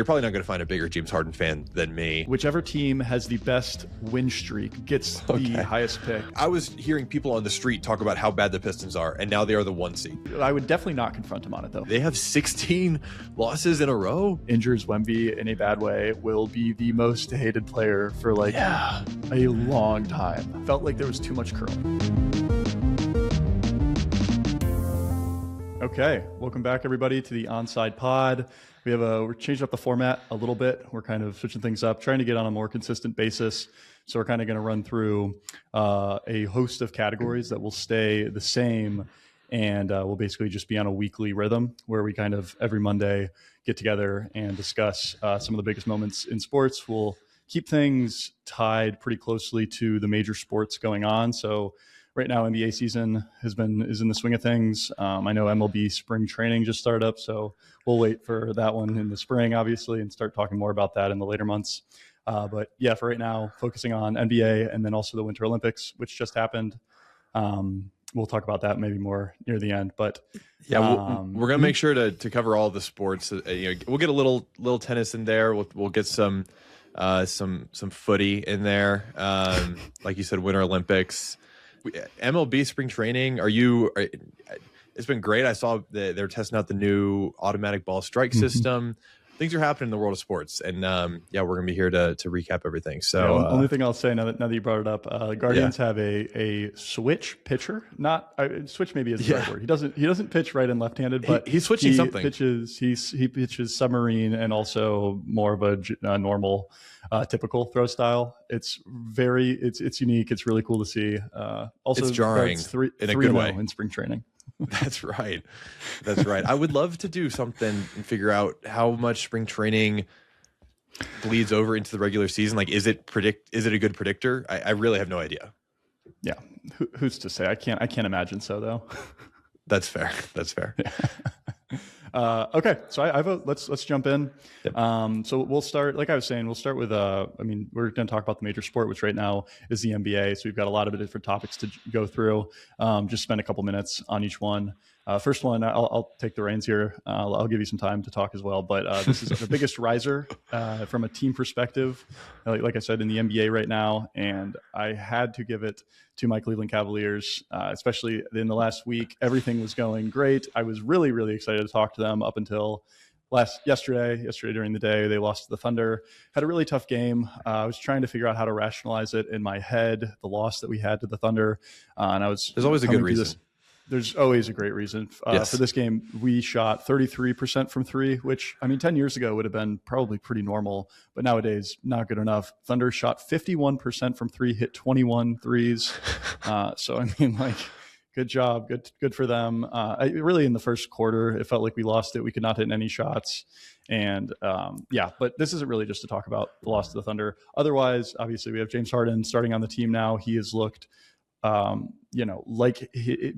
you're probably not going to find a bigger James Harden fan than me. Whichever team has the best win streak gets the highest pick. I was hearing people on the street talk about how bad the Pistons are, and now they are the 1 seed. I would definitely not confront him on it, though. They have 16 losses in a row. Injures Wemby in a bad way will be the most hated player for a long time. Felt like there was too much curling. Okay, welcome back everybody to the Onside Pod. We're changing up the format a little bit. We're kind of switching things up, trying to get on a more consistent basis. So we're kind of going to run through a host of categories that will stay the same, and we'll basically just be on a weekly rhythm where we kind of every Monday get together and discuss some of the biggest moments in sports. We'll keep things tied pretty closely to the major sports going on. So right now, NBA season is in the swing of things. I know MLB spring training just started up, so we'll wait for that one in the spring, obviously, and start talking more about that in the later months. But yeah, for right now, focusing on NBA and then also the Winter Olympics, which just happened. We'll talk about that maybe more near the end. But yeah, we're gonna make sure to cover all the sports. We'll get a little tennis in there. We'll get some footy in there. Like you said, Winter Olympics. MLB spring training, it's been great. I saw they're testing out the new automatic ball strike system. Things are happening in the world of sports, and we're gonna be here to recap everything. So only thing I'll say now that you brought it up, the Guardians have a switch pitcher. Not switch maybe is the right word. He doesn't pitch right and left-handed, but he's switching something. He pitches submarine and also more of a normal typical throw style. It's unique. It's really cool to see. Also, it's jarring in a good way in spring training. That's right. I would love to do something and figure out how much spring training bleeds over into the regular season. Like, is it a good predictor? I really have no idea. Yeah. Who's to say? I can't imagine so though. That's fair. Okay, so I vote. Let's jump in. Yep. So we'll start. Like I was saying, we'll start with. We're going to talk about the major sport, which right now is the NBA. So we've got a lot of different topics to go through. Just spend a couple minutes on each one. First one, I'll take the reins here. I'll give you some time to talk as well. But this is the biggest riser from a team perspective, like I said, in the NBA right now. And I had to give it to my Cleveland Cavaliers, especially in the last week. Everything was going great. I was really, really excited to talk to them up until yesterday during the day. They lost to the Thunder, had a really tough game. I was trying to figure out how to rationalize it in my head, the loss that we had to the Thunder. And there's always a good reason. There's always a great reason. For this game. We shot 33% from three, which 10 years ago would have been probably pretty normal, but nowadays not good enough. Thunder shot 51% from three, hit 21 threes. Good job. Good for them. Really in the first quarter, it felt like we lost it. We could not hit any shots. And but this isn't really just to talk about the loss to the Thunder. Otherwise, obviously we have James Harden starting on the team now. He has looked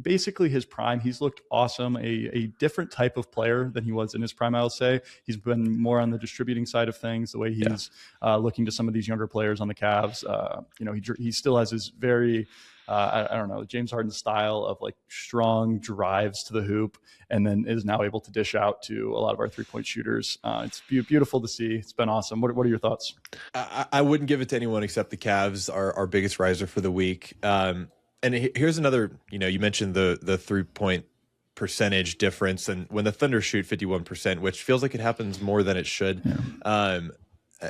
basically his prime. He's looked awesome, a different type of player than he was in his prime, I would say. He's been more on the distributing side of things, the way he's looking to some of these younger players on the Cavs. He still has his very, James Harden style of like strong drives to the hoop, and then is now able to dish out to a lot of our 3-point shooters. It's beautiful to see. It's been awesome. What are your thoughts? I wouldn't give it to anyone except the Cavs, our biggest riser for the week. And here's another, you mentioned the 3-point percentage difference. And when the Thunder shoot 51%, which feels like it happens more than it should,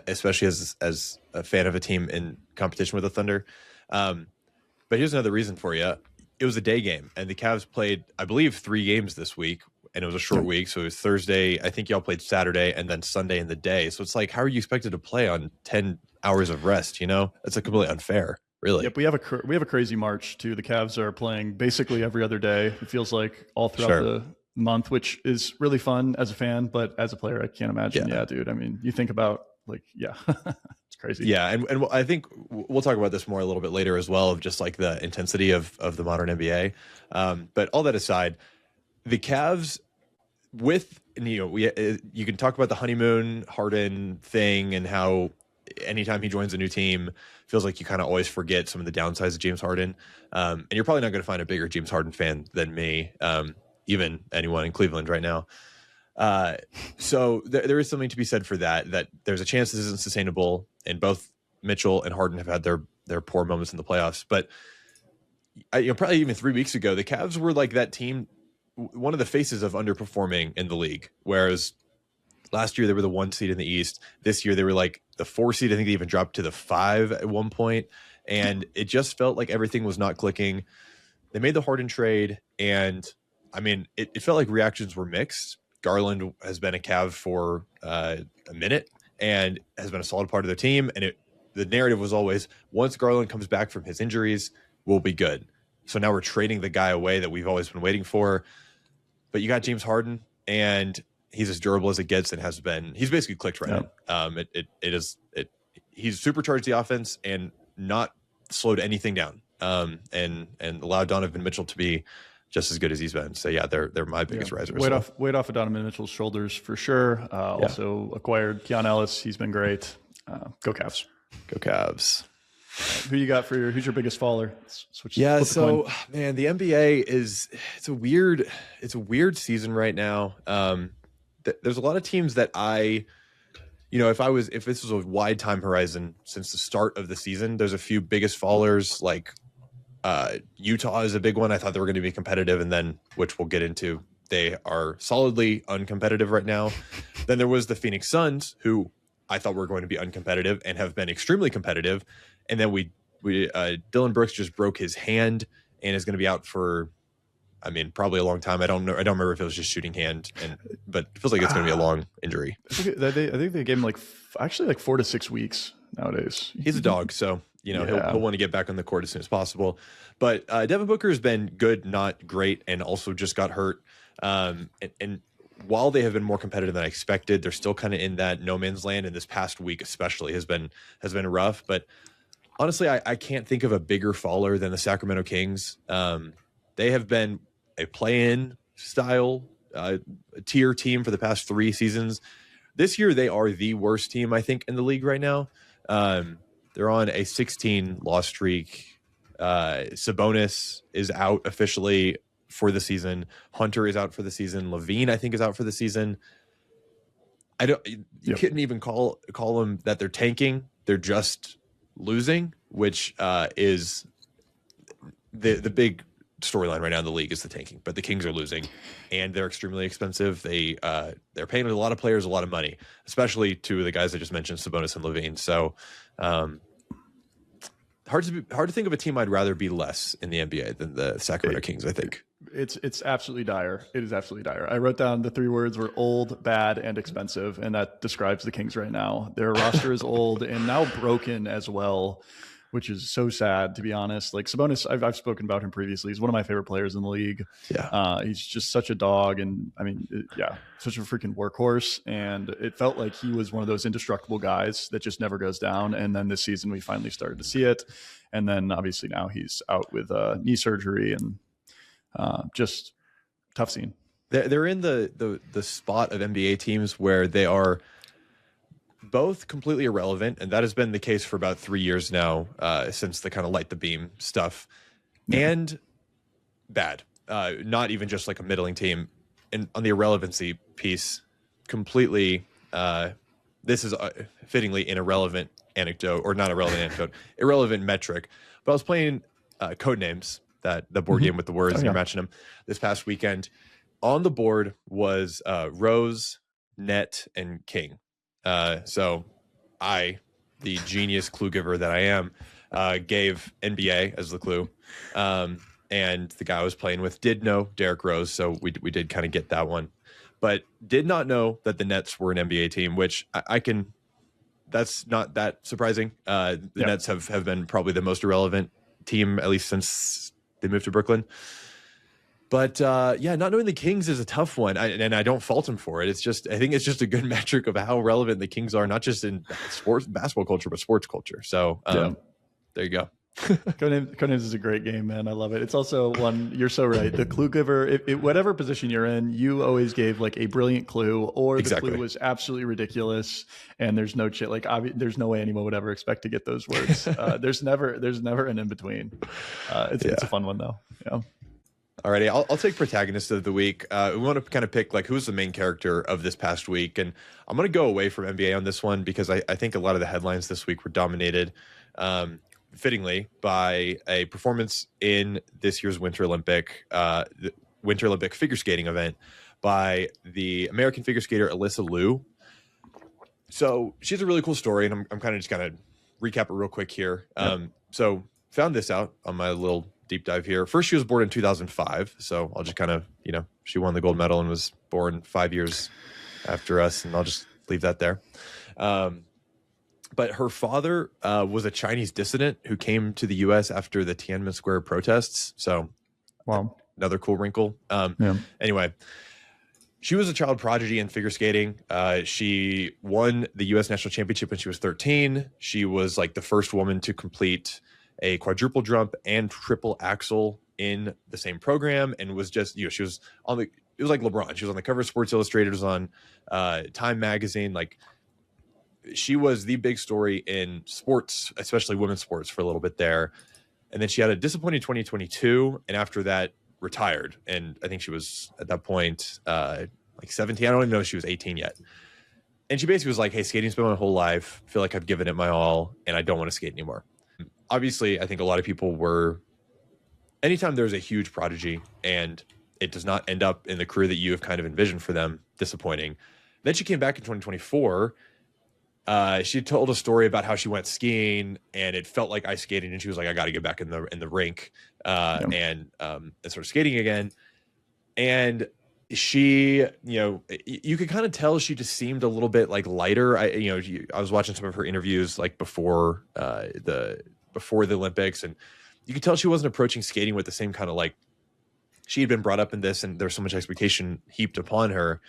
especially as a fan of a team in competition with the Thunder. But here's another reason for you. It was a day game, and the Cavs played, I believe, 3 games this week, and it was a short week. So it was Thursday. I think y'all played Saturday and then Sunday in the day. So it's like, how are you expected to play on 10 hours of rest? That's completely unfair. Really? Yep, we have a crazy March too. The Cavs are playing basically every other day. It feels like all throughout the month, which is really fun as a fan, but as a player, I can't imagine. Yeah, dude. You think about it's crazy. Yeah, and I think we'll talk about this more a little bit later as well, of just like the intensity of the modern NBA. But all that aside, the Cavs you can talk about the honeymoon Harden thing and how anytime he joins a new team, feels like you kind of always forget some of the downsides of James Harden. And you're probably not going to find a bigger James Harden fan than me, even anyone in Cleveland right now. So there is something to be said for that there's a chance this isn't sustainable, and both Mitchell and Harden have had their poor moments in the playoffs. But probably even 3 weeks ago, the Cavs were like that team, one of the faces of underperforming in the league. Whereas last year they were the 1 seed in the East. This year they were like the 4 seed. I think they even dropped to the 5 at one point, and it just felt like everything was not clicking. They made the Harden trade, and I mean, it felt like reactions were mixed. Garland has been a Cav for a minute and has been a solid part of their team. And the narrative was always, once Garland comes back from his injuries, we'll be good. So now we're trading the guy away that we've always been waiting for. But you got James Harden, and he's as durable as it gets and has been. He's basically clicked right in. He's supercharged the offense and not slowed anything down, and allowed Donovan Mitchell to be just as good as he's been. So yeah, they're my biggest riser. Weight off of Donovan Mitchell's shoulders for sure. Also acquired Keon Ellis. He's been great. Go Cavs. Go Cavs. Who you got for your biggest faller? So man, the NBA it's a weird season right now. There's a lot of teams that if this was a wide time horizon since the start of the season, there's a few biggest fallers. Like Utah is a big one. I thought they were going to be competitive, and then, which we'll get into, they are solidly uncompetitive right now. Then there was the Phoenix Suns, who I thought were going to be uncompetitive and have been extremely competitive. And then Dylan Brooks just broke his hand and is going to be out for, probably a long time. I don't know. I don't remember if it was just shooting hand, but it feels like it's going to be a long injury. I think they gave him like 4 to 6 weeks nowadays. He's a dog, so he'll want to get back on the court as soon as possible. But Devin Booker has been good, not great, and also just got hurt. And while they have been more competitive than I expected, they're still kind of in that no man's land. And this past week, especially, has been rough. But honestly, I can't think of a bigger faller than the Sacramento Kings. They have been a play-in style tier team for the past 3 seasons. This year, they are the worst team, I think, in the league right now. They're on a 16-loss streak. Sabonis is out officially for the season. Hunter is out for the season. Levine, I think, is out for the season. You couldn't even call them that they're tanking. They're just losing, which is the big storyline right now in the league is the tanking. But the Kings are losing, and they're extremely expensive. They're paying a lot of players a lot of money, especially to the guys I just mentioned, Sabonis and Levine. So hard to think of a team I'd rather be less in the NBA than the Sacramento Kings, I think. It's absolutely dire. It is absolutely dire. I wrote down the 3 words were old, bad, and expensive, and that describes the Kings right now. Their roster is old and now broken as well, which is so sad, to be honest. Like Sabonis, I've spoken about him previously. He's one of my favorite players in the league. Yeah, he's just such a dog, and such a freaking workhorse. And it felt like he was one of those indestructible guys that just never goes down. And then this season, we finally started to see it. And then obviously now he's out with knee surgery, and just tough scene. They're in the spot of NBA teams where they are both completely irrelevant, and that has been the case for about 3 years now, since the kind of light the beam stuff, and bad. Not even just like a middling team. And on the irrelevancy piece, completely, this is fittingly an irrelevant anecdote, or not a relevant anecdote, irrelevant metric. But I was playing Codenames, the board game with the words, and you're matching them this past weekend. On the board was Rose, Net, and King. So I, the genius clue giver that I am, gave NBA as the clue. And the guy I was playing with did know Derrick Rose, so we did kind of get that one. But did not know that the Nets were an NBA team, which I can... That's not that surprising. The Nets have been probably the most irrelevant team, at least since they moved to Brooklyn. But not knowing the Kings is a tough one, and I don't fault him for it. I think it's just a good metric of how relevant the Kings are, not just in sports, basketball culture, but sports culture. So there you go. Codenames is a great game, man. I love it. It's also one, you're so right. The clue giver, whatever position you're in, you always gave like a brilliant clue, or the clue was absolutely ridiculous, and there's no there's no way anyone would ever expect to get those words. There's never an in between. It's a fun one though. Yeah. Alrighty, I'll take protagonist of the week. We want to kind of pick like who's the main character of this past week, and I'm going to go away from NBA on this one because I think a lot of the headlines this week were dominated, fittingly, by a performance in this year's the Winter Olympic figure skating event by the American figure skater Alyssa Liu. So she's a really cool story, and I'm kind of just going to recap it real quick here. Yep. So found this out on my little deep dive here. First, she was born in 2005. So I'll just kind of, she won the gold medal and was born 5 years after us. And I'll just leave that there. But her father was a Chinese dissident who came to the U.S. after the Tiananmen Square protests. So wow, another cool wrinkle. Anyway, she was a child prodigy in figure skating. She won the U.S. national championship when she was 13. She was like the first woman to complete a quadruple jump and triple axel in the same program, and was just, she was on it was like LeBron. She was on the cover of Sports Illustrated, was on Time magazine. Like, she was the big story in sports, especially women's sports, for a little bit there. And then she had a disappointing 2022, and after that retired. And I think she was at that point like 17. I don't even know if she was 18 yet. And she basically was like, hey, skating's been my whole life. I feel like I've given it my all, and I don't want to skate anymore. Obviously, I think a lot of people were, anytime there's a huge prodigy and it does not end up in the career that you have kind of envisioned for them, disappointing. Then she came back in 2024. She told a story about how she went skiing and it felt like ice skating, and she was like, I got to get back in the rink and sort of skating again. And she, you could kind of tell she just seemed a little bit like lighter. I was watching some of her interviews like before the Olympics, and you could tell she wasn't approaching skating with the same kind of, like, she had been brought up in this and there's so much expectation heaped upon her.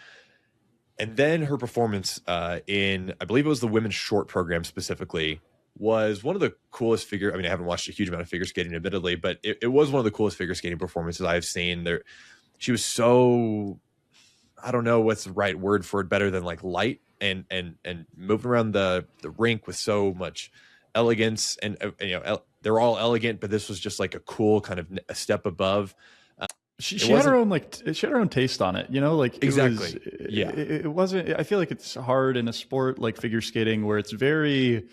And then her performance in, I believe it was the women's short program specifically, was one of the coolest I haven't watched a huge amount of figure skating, admittedly, but it was one of the coolest figure skating performances I've seen. There, she was so, I don't know what's the right word for it, better than like light and moving around the rink with so much elegance. And they're all elegant, but this was just like a cool kind of a step above. She had her own she had her own taste on it, exactly. It wasn't, I feel like it's hard in a sport like figure skating where it's very,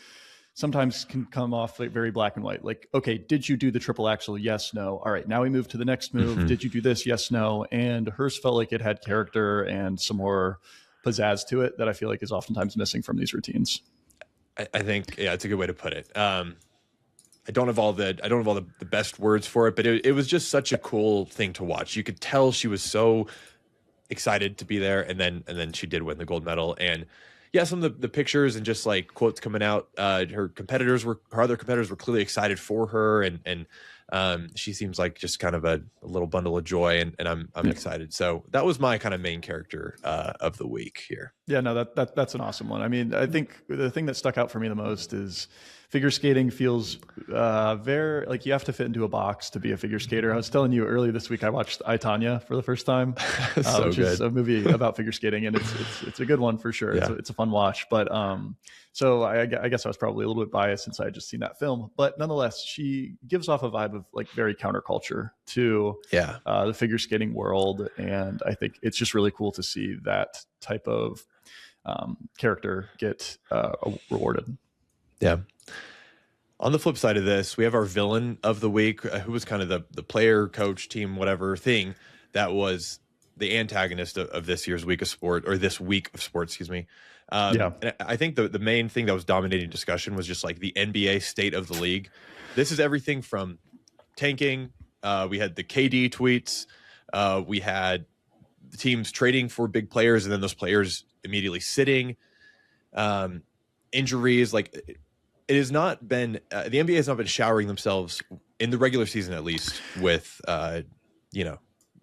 sometimes can come off like very black and white. Like, okay, did you do the triple axel? Yes, no. All right, now we move to the next move. Mm-hmm. Did you do this? Yes, no. And hers felt like it had character and some more pizzazz to it that I feel like is oftentimes missing from these routines. I think, it's a good way to put it. I don't have all the best words for it, but it was just such a cool thing to watch. You could tell she was so excited to be there, and then she did win the gold medal. And yeah, some of the pictures and just like quotes coming out, her other competitors were clearly excited for her, and she seems like just kind of a little bundle of joy, and I'm excited. So that was my kind of main character of the week here. Yeah, no, that's an awesome one. I mean, I think the thing that stuck out for me the most is figure skating feels very like you have to fit into a box to be a figure skater. I was telling you earlier this week I watched I, Tonya for the first time, so which is a movie about figure skating, and it's a good one for sure. Yeah. It's a fun watch, but so I guess I was probably a little bit biased since I had just seen that film, but nonetheless, she gives off a vibe of like very counterculture to the figure skating world, and I think it's just really cool to see that type of character get rewarded. Yeah. On the flip side of this, we have our villain of the week, who was kind of the player, coach, team, whatever thing that was the antagonist of this year's week of sport, or this week of sports, excuse me. And I think the main thing that was dominating discussion was just like the NBA state of the league. This is everything from tanking. We had the KD tweets. We had the teams trading for big players, and then those players immediately sitting. Injuries, like it has not been the NBA has not been showering themselves in the regular season, at least, with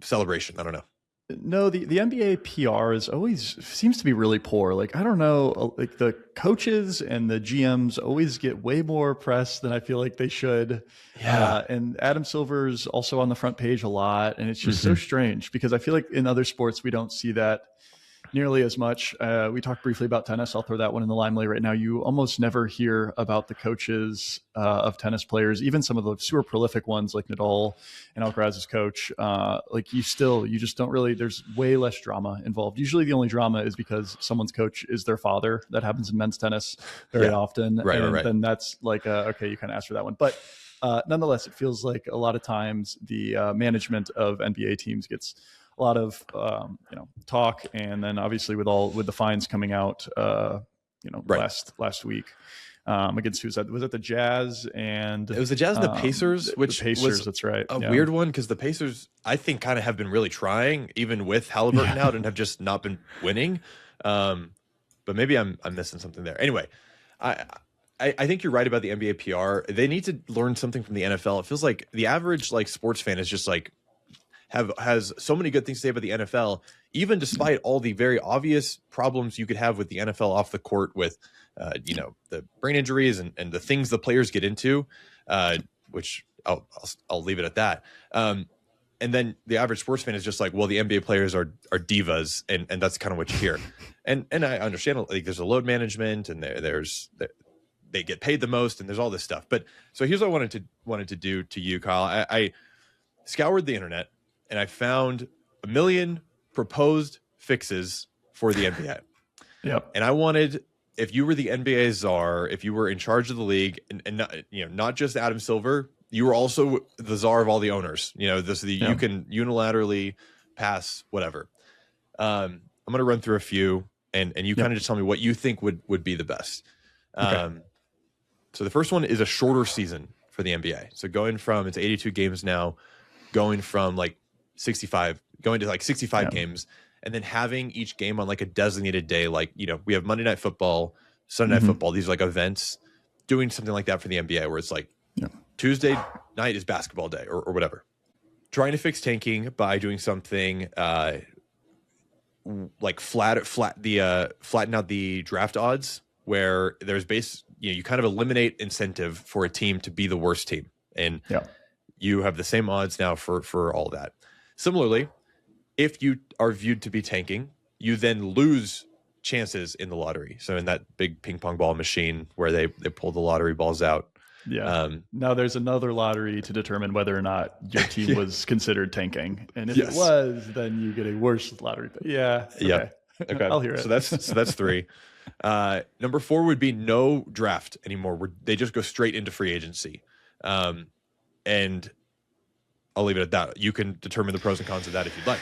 celebration. I don't know. No, the NBA PR is always seems to be really poor. Like, I don't know, like the coaches and the GMs always get way more press than I feel like they should. Yeah. And Adam Silver's also on the front page a lot, and it's just so strange because I feel like in other sports we don't see that nearly as much. We talked briefly about tennis. I'll throw that one in the limelight right now. You almost never hear about the coaches of tennis players, even some of the super prolific ones like Nadal and Alcaraz's coach. Like you just don't really, there's way less drama involved. Usually the only drama is because someone's coach is their father. That happens in men's tennis very often. Right. Then that's like, okay, you kind of asked for that one. But nonetheless, it feels like a lot of times the management of NBA teams gets a lot of talk, and then obviously with the fines coming out, last week against who's that? Was it the Jazz? And it was the Jazz and the Pacers, which the Pacers, that's right. A weird one because the Pacers, I think, kind of have been really trying, even with Halliburton out, and have just not been winning. But maybe I'm missing something there. Anyway, I think you're right about the NBA PR. They need to learn something from the NFL. It feels like the average sports fan is just has so many good things to say about the NFL, even despite all the very obvious problems you could have with the NFL off the court with, the brain injuries and the things the players get into, which I'll leave it at that. And then the average sports fan is just like, well, the NBA players are divas, and that's kind of what you hear. And I understand, like, there's a load management, and they get paid the most, and there's all this stuff. But so here's what I wanted to do to you, Kyle. I scoured the internet, and I found a million proposed fixes for the NBA. Yep. And I wanted, if you were the NBA czar, if you were in charge of the league, and not just Adam Silver, you were also the czar of all the owners. You can unilaterally pass whatever. I'm going to run through a few, and you kind of just tell me what you think would be the best. Okay. So the first one is a shorter season for the NBA. So going from, it's 82 games now, going from 65, going to 65 games, and then having each game on a designated day. We have Monday Night Football, Sunday Night Football. These are events, doing something like that for the NBA where it's Tuesday night is basketball day or whatever. Trying to fix tanking by doing something flatten out the draft odds, where there's you kind of eliminate incentive for a team to be the worst team. And you have the same odds now for all that. Similarly, if you are viewed to be tanking, you then lose chances in the lottery. So in that big ping pong ball machine where they pull the lottery balls out. Yeah. Now there's another lottery to determine whether or not your team was considered tanking. And if it was, then you get a worse lottery. Yeah. Okay. Yeah. Okay. I'll hear it. So that's 3. Number 4 would be no draft anymore, where they just go straight into free agency. And I'll leave it at that. You can determine the pros and cons of that if you'd like.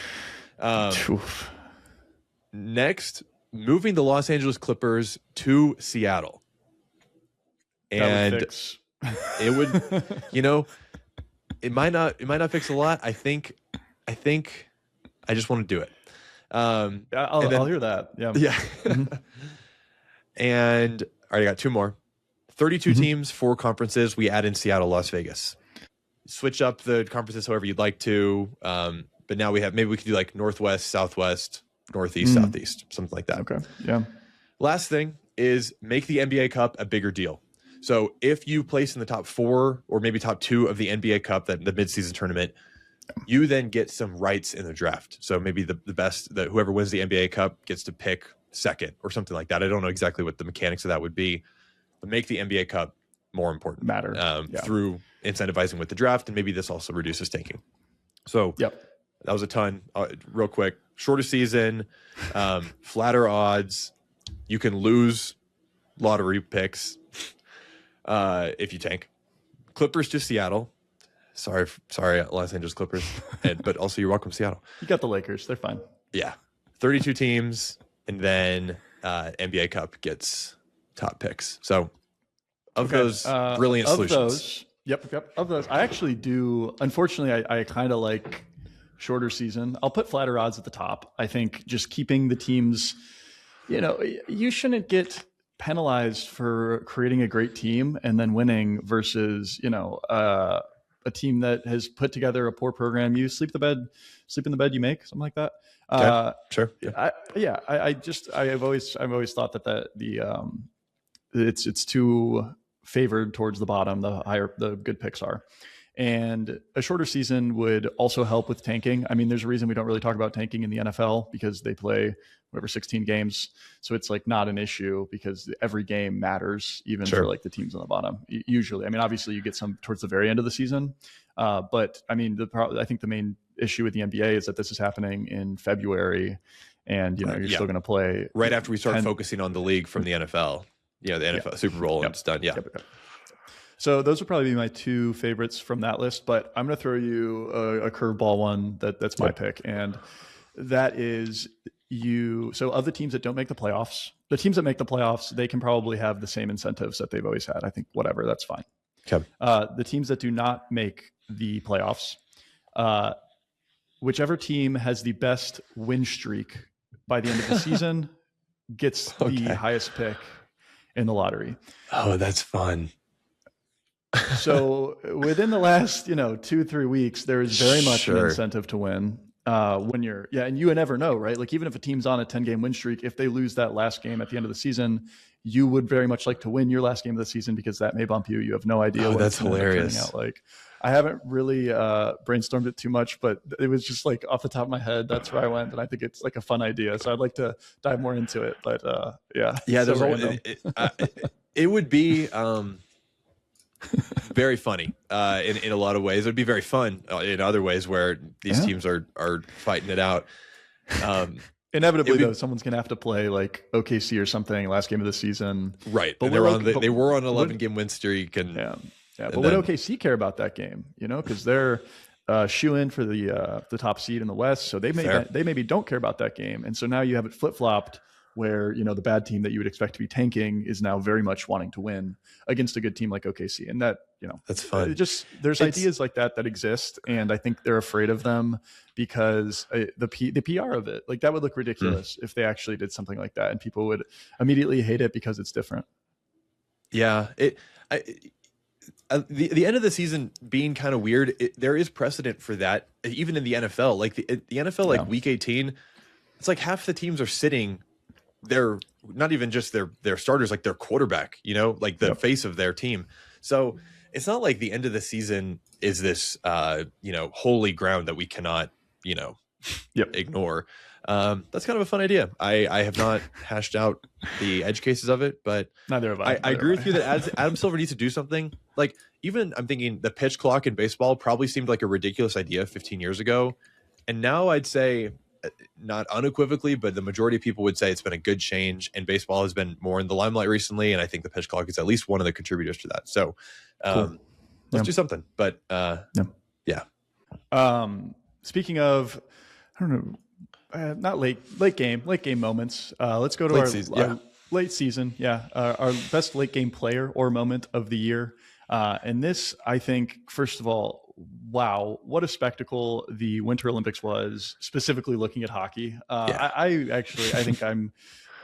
Next, moving the Los Angeles Clippers to Seattle. And it would, it might not fix a lot. I think I just want to do it. I'll hear that. Yeah. Yeah. And all right, I got 2 more. 32 teams, 4 conferences. We add in Seattle, Las Vegas. Switch up the conferences however you'd like to. But now maybe we could do Northwest, Southwest, Northeast, Southeast, something like that. Okay. Yeah. Last thing is make the NBA Cup a bigger deal. So if you place in the top 4 or maybe top 2 of the NBA Cup, the midseason tournament, you then get some rights in the draft. So maybe the best, whoever wins the NBA Cup gets to pick second or something like that. I don't know exactly what the mechanics of that would be, but make the NBA Cup more important through incentivizing with the draft. And maybe this also reduces tanking. So that was a ton. Real quick, shorter season, flatter odds. You can lose lottery picks if you tank. Clippers to Seattle. Sorry, Los Angeles Clippers. But also, you're welcome, Seattle. You got the Lakers. They're fine. Yeah. 32 teams, and then NBA Cup gets top picks. So of those brilliant solutions. Of those, I actually do. Unfortunately, I kind of like shorter season. I'll put flatter odds at the top. I think just keeping the teams, you shouldn't get penalized for creating a great team and then winning versus, a team that has put together a poor program. You sleep in the bed you make, something like that. Sure. I've always thought that it's too favored towards the bottom, the higher the good picks are. And a shorter season would also help with tanking. I mean, there's a reason we don't really talk about tanking in the NFL because they play whatever 16 games. So it's like not an issue because every game matters, even for like the teams on the bottom. Usually, I mean, obviously you get some towards the very end of the season. But I mean, I think the main issue with the NBA is that this is happening in February and, you're still going to play right after we start focusing on the league from the NFL, the NFL Super Bowl and it's done. Yeah. So those would probably be my two favorites from that list, but I'm going to throw you a curveball one that's my pick. And that is so of the teams that don't make the playoffs, the teams that make the playoffs, they can probably have the same incentives that they've always had. I think whatever, that's fine. Okay. The teams that do not make the playoffs, whichever team has the best win streak by the end of the season gets the highest pick in the lottery. Oh, that's fun. So within the last, 2-3 weeks, there is very much an incentive to win. When you're, and you would never know, right? Like even if a team's on a 10-game win streak, if they lose that last game at the end of the season, you would very much like to win your last game of the season because that may bump you. You have no idea what that's hilarious. Out like. I haven't really brainstormed it too much, but it was just like off the top of my head, that's where I went, and I think it's like a fun idea. So I'd like to dive more into it. But there's it would be very funny in a lot of ways. It would be very fun in other ways where these teams are fighting it out. Inevitably, though, someone's gonna have to play like OKC or something last game of the season, right? But they were on an 11-game win streak, and but would OKC care about that game? Because they're shoe in for the top seed in the West, so they maybe don't care about that game, and so now you have it flip flopped where the bad team that you would expect to be tanking is now very much wanting to win against a good team like OKC, and that that's fun. There's ideas like that exist, and I think they're afraid of them because the PR of it, like that would look ridiculous if they actually did something like that, and people would immediately hate it because it's different. Yeah, the end of the season being kind of weird. There is precedent for that, even in the NFL. Like the NFL, like week 18, it's like half the teams are sitting. They're not even just their starters, like their quarterback, like the face of their team. So it's not like the end of the season is this, holy ground that we cannot, ignore. That's kind of a fun idea. I have not hashed out the edge cases of it, but neither have I. I agree with you that Adam Silver needs to do something. Like even I'm thinking the pitch clock in baseball probably seemed like a ridiculous idea 15 years ago. And now I'd say, not unequivocally, but the majority of people would say it's been a good change, and baseball has been more in the limelight recently, and I think the pitch clock is at least one of the contributors to that. So let's do something. But speaking of, I don't know, not late game moments. Let's go to our late season. Our best late game player or moment of the year. And this, I think, first of all, wow, what a spectacle the Winter Olympics was, specifically looking at hockey. I think I'm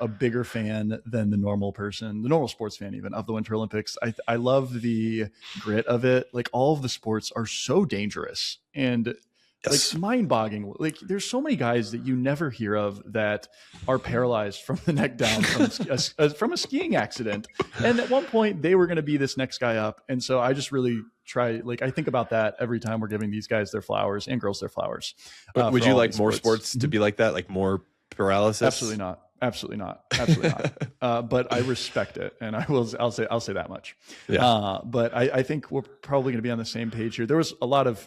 a bigger fan than the normal sports fan even, of the Winter Olympics. I love the grit of it. Like all of the sports are so dangerous and like mind-boggling. Like there's so many guys that you never hear of that are paralyzed from the neck down from a skiing accident. And at one point they were going to be this next guy up. And so I just really I think about that every time we're giving these guys their flowers and girls their flowers. Would you like more sports to be like that? Like more paralysis? Absolutely not. But I respect it, and I'll say that much. But I think we're probably going to be on the same page here. There was a lot of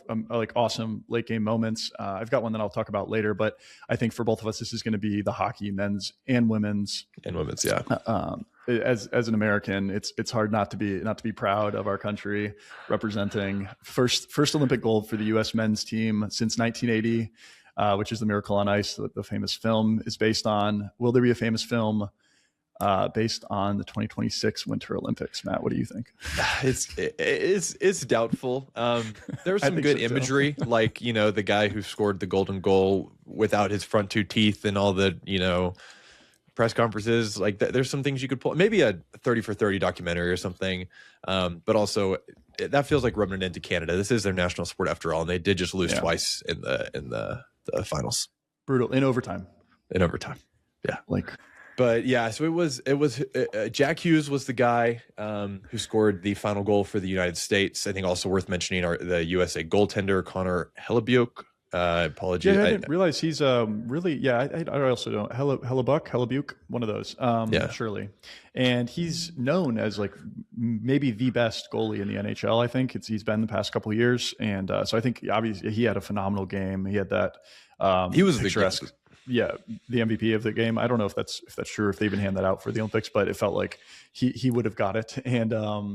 awesome late game moments. I've got one that I'll talk about later, but I think for both of us, this is going to be the hockey, men's and women's. As an American, it's hard not to be proud of our country representing first Olympic gold for the U.S. men's team since 1980. Which is the Miracle on Ice that the famous film is based on. Will there be a famous film based on the 2026 Winter Olympics? Matt, what do you think? It's doubtful. There's some good imagery, like the guy who scored the golden goal without his front two teeth and all the press conferences. Like there's some things you could pull, maybe a 30 for 30 documentary or something. But also that feels like rubbing it into Canada. This is their national sport after all, and they did just lose twice in the finals. Brutal in overtime. Yeah. Like But yeah, so it was Jack Hughes was the guy who scored the final goal for the United States. I think also worth mentioning the USA goaltender Connor Hellebuyck. Apologies. Yeah, I didn't realize he's really. Yeah, I also don't. Hellebuck, one of those. Yeah. Surely, and he's known as like maybe the best goalie in the NHL. I think he's been the past couple of years, and so I think obviously he had a phenomenal game. He had that. He was picturesque. Yeah, the MVP of the game. I don't know if that's true, if they even hand that out for the Olympics, but it felt like he would have got it. And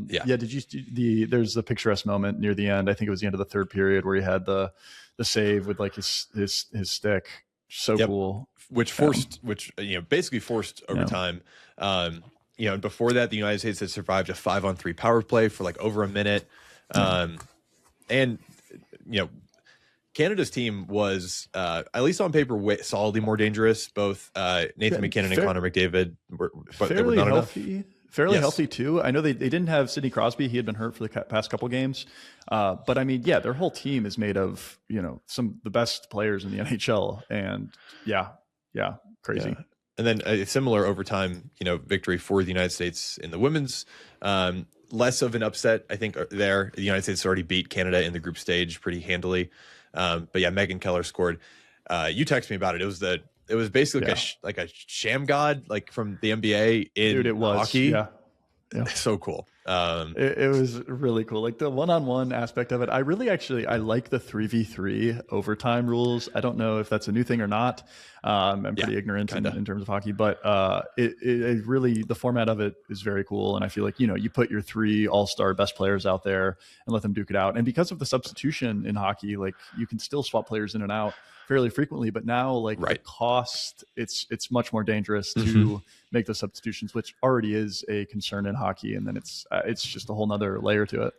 did you there's the picturesque moment near the end. I think it was the end of the third period where he had the save with like his stick. So cool. Which basically forced overtime. And before that, the United States had survived a 5-on-3 power play for like over a minute. And Canada's team was, at least on paper, solidly more dangerous. Both Nathan McKinnon and Connor McDavid were not healthy. enough. Fairly healthy too. I know they didn't have Sidney Crosby. He had been hurt for the past couple games. But I mean, their whole team is made of, some of the best players in the NHL. And crazy. Yeah. And then a similar overtime, victory for the United States in the women's. Less of an upset, I think, there. The United States already beat Canada in the group stage pretty handily. But yeah, Megan Keller scored. You texted me about it. It was basically like a sham god, like from the NBA in hockey. Yeah. So cool. It was really cool. Like the one-on-one aspect of it. I like the 3v3 overtime rules. I don't know if that's a new thing or not. I'm pretty ignorant in terms of hockey, but it really, the format of it is very cool. And I feel like, you put your 3 all-star best players out there and let them duke it out. And because of the substitution in hockey, like you can still swap players in and out fairly frequently, but now the cost, it's much more dangerous to make the substitutions, which already is a concern in hockey. And then it's just a whole nother layer to it.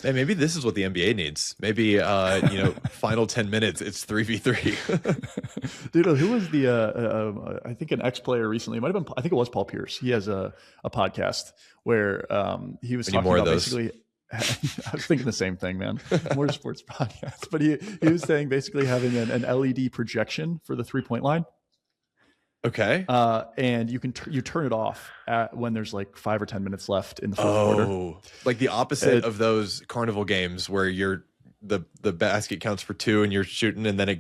Hey, maybe this is what the NBA needs. Maybe, final 10 minutes, it's 3v3. Dude, who was I think an ex-player recently, it might have been, I think it was Paul Pierce. He has a podcast where he was talking about basically, I was thinking the same thing, man. More sports podcasts. But he was saying basically having an LED projection for the 3-point line. Okay. And you turn it off when there's like 5 or 10 minutes left in the fourth quarter. Like the opposite of those carnival games where the basket counts for 2 and you're shooting and then it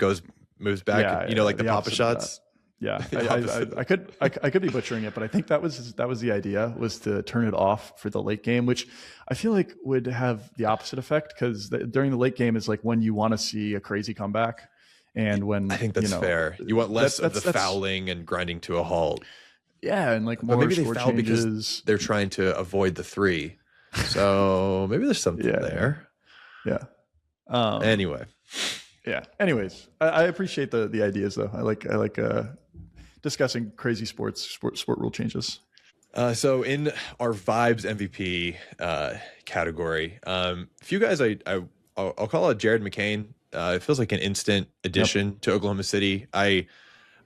moves back. Like the Papa shots. Yeah, I could be butchering it, but I think that was the idea, was to turn it off for the late game, which I feel like would have the opposite effect, because during the late game is like when you want to see a crazy comeback, and when I think that's fair. You want less of the fouling and grinding to a halt. Yeah, and like more maybe they score foul changes. because they're trying to avoid the 3. So maybe there's something there. Yeah. Anyway. Yeah. Anyways, I appreciate the ideas though. I like discussing crazy sport rule changes. So in our vibes MVP category, a few guys I'll call out Jared McCain. It feels like an instant addition to Oklahoma City. I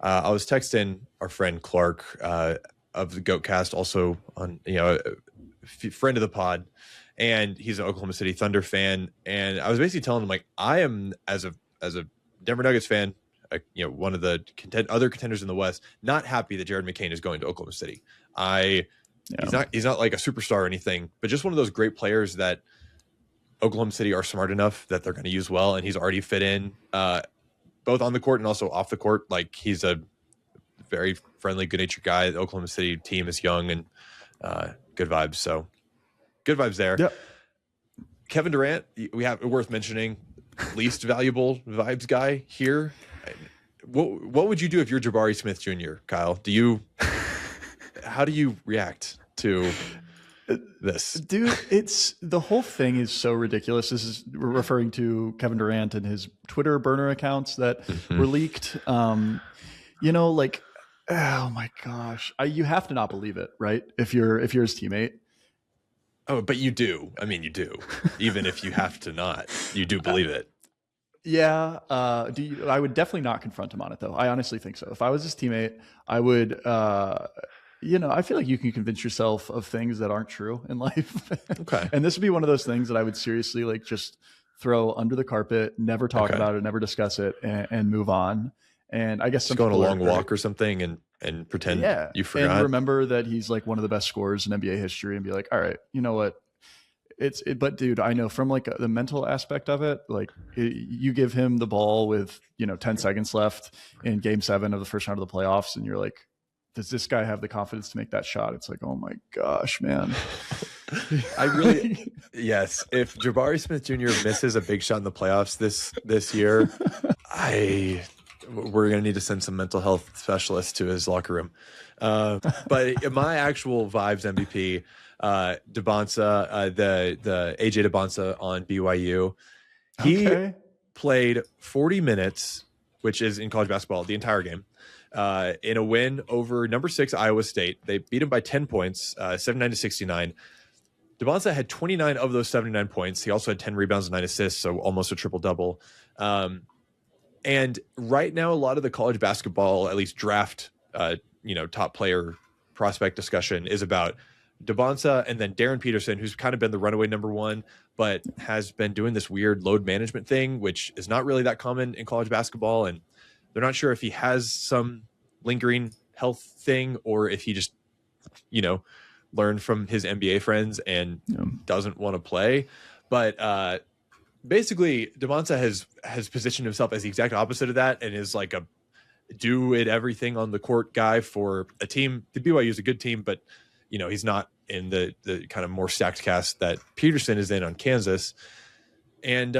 was texting our friend Clark of the Goatcast, also on a friend of the pod, and he's an Oklahoma City Thunder fan. And I was basically telling him, like, I am as a Denver Nuggets fan, one of the other contenders in the West, not happy that Jared McCain is going to Oklahoma City. He's not like a superstar or anything, but just one of those great players that Oklahoma City are smart enough that they're going to use well, and he's already fit in both on the court and also off the court. Like, he's a very friendly, good-natured guy. The Oklahoma City team is young and good vibes. So good vibes there. Yep. Kevin Durant, we have worth mentioning, least valuable vibes guy here. What would you do if you're Jabari Smith Jr., Kyle? How do you react to this? Dude, the whole thing is so ridiculous. This is referring to Kevin Durant and his Twitter burner accounts that were leaked. Like, oh my gosh, you have to not believe it, right? If you're his teammate. Oh, but you do. I mean, you do. Even if you have to not, you do believe it. Yeah. I would definitely not confront him on it, though. I honestly think so. If I was his teammate, I would, I feel like you can convince yourself of things that aren't true in life. Okay. And this would be one of those things that I would seriously just throw under the carpet, never talk about it, never discuss it, and move on. And I guess just go on a long walk or something and and pretend Yeah. you forgot. And remember that he's like one of the best scorers in NBA history and be like, all right, you know what? But dude, I know from like the mental aspect of it, like you give him the ball with, 10 seconds left in game 7 of the first round of the playoffs. And you're like, does this guy have the confidence to make that shot? It's like, oh my gosh, man. Yes. If Jabari Smith Jr. misses a big shot in the playoffs this year, we're going to need to send some mental health specialists to his locker room. But my actual vibes MVP, Debonsa, the AJ Debonsa on BYU, he played 40 minutes, which is in college basketball, the entire game, in a win over number 6 Iowa State. They beat him by 10 points, 79-69. Debonsa had 29 of those 79 points. He also had 10 rebounds and 9 assists, so almost a triple-double. And right now, a lot of the college basketball, at least draft, top player prospect discussion is about Debonsa and then Darren Peterson, who's kind of been the runaway number 1, but has been doing this weird load management thing, which is not really that common in college basketball. And they're not sure if he has some lingering health thing or if he just, learned from his NBA friends and doesn't want to play. But basically, Debonsa has positioned himself as the exact opposite of that and is like a do it everything on the court guy for a team. The BYU is a good team, but he's not in the kind of more stacked cast that Peterson is in on Kansas. And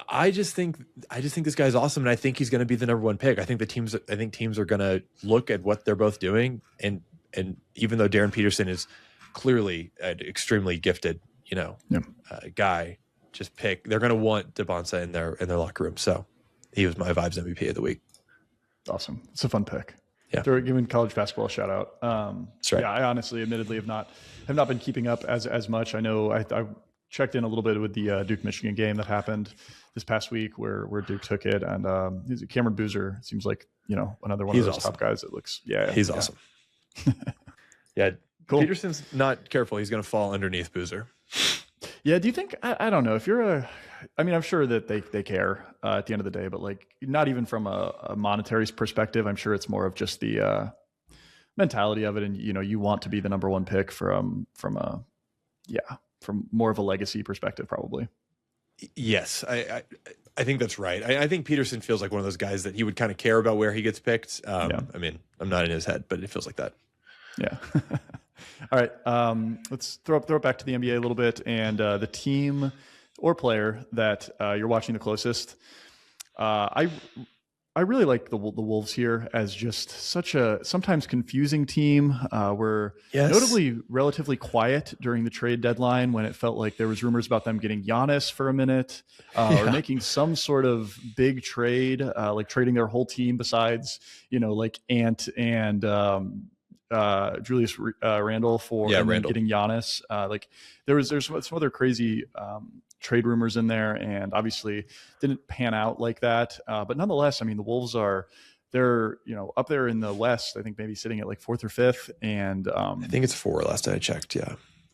I just think this guy's awesome, and I think he's going to be the number 1 pick. I think teams are going to look at what they're both doing, and even though Darren Peterson is clearly an extremely gifted, guy, they're going to want Debonsa in their locker room. So he was my vibes MVP of the week. Awesome. It's a fun pick. Yeah. They're giving college basketball a shout out. That's right. Yeah, I honestly, admittedly, have not been keeping up as much. I know I checked in a little bit with the Duke Michigan game that happened this past week where Duke took it, and Cameron Boozer seems like another one of those top guys that looks he's awesome. Yeah, cool. Peterson's not careful. He's going to fall underneath Boozer. Yeah. Do you think, I don't know if you're I'm sure that they care at the end of the day, but like not even from a monetary perspective. I'm sure it's more of just the mentality of it. And, you want to be the number 1 pick from more of a legacy perspective, probably. Yes. I think that's right. I think Peterson feels like one of those guys that he would kind of care about where he gets picked. I mean, I'm not in his head, but it feels like that. Yeah. All right. Let's throw it back to the NBA a little bit, and the team or player that you're watching the closest. I really like the Wolves here as just such a sometimes confusing team. We're notably relatively quiet during the trade deadline when it felt like there was rumors about them getting Giannis for a minute or making some sort of big trade, like trading their whole team besides, like Ant and Julius Randle for getting Giannis. Like there's some other crazy trade rumors in there, and obviously didn't pan out like that. But nonetheless, the Wolves they're up there in the West. I think maybe sitting at like 4th or 5th, and I think it's 4 last I checked.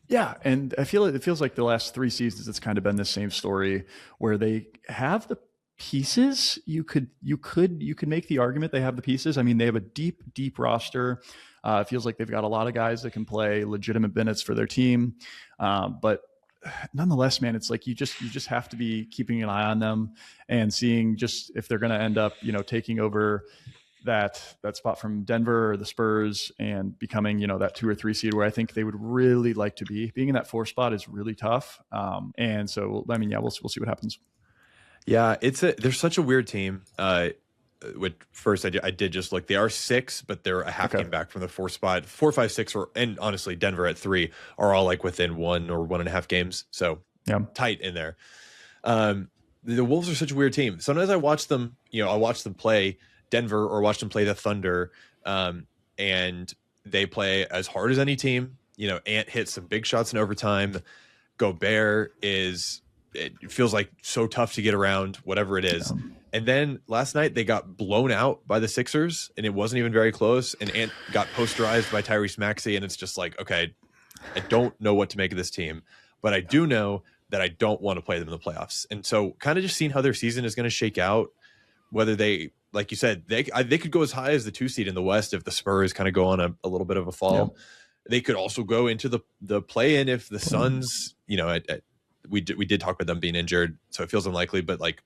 Yeah, and it feels like the last 3 seasons it's kind of been the same story where they have the pieces. You could make the argument they have the pieces. They have a deep roster. It feels like they've got a lot of guys that can play legitimate minutes for their team. But nonetheless, man, it's like you just have to be keeping an eye on them and seeing just if they're going to end up, taking over that spot from Denver or the Spurs and becoming, that 2 or 3 seed where I think they would really like to be. Being in that 4 spot is really tough. And so, we'll see what happens. Yeah, they're such a weird team. First, I did just look. They are 6, but they're a half game back from the 4 spot. 4, 5, 6, and honestly, Denver at 3 are all like within 1 or 1.5 games. So tight in there. The Wolves are such a weird team. Sometimes I watch them. I watch them play Denver or watch them play the Thunder, and they play as hard as any team. Ant hits some big shots in overtime. Gobert it feels like so tough to get around, whatever it is. And then last night they got blown out by the Sixers, and it wasn't even very close. And Ant got posterized by Tyrese Maxey, and it's just like, okay, I don't know what to make of this team, but I do know that I don't want to play them in the playoffs. And so kind of just seeing how their season is going to shake out, whether they like you said, they could go as high as the 2 seed in the West if the Spurs kind of go on a little bit of a fall. Yeah. They could also go into the play-in if the Suns, we did talk about them being injured, so it feels unlikely, but like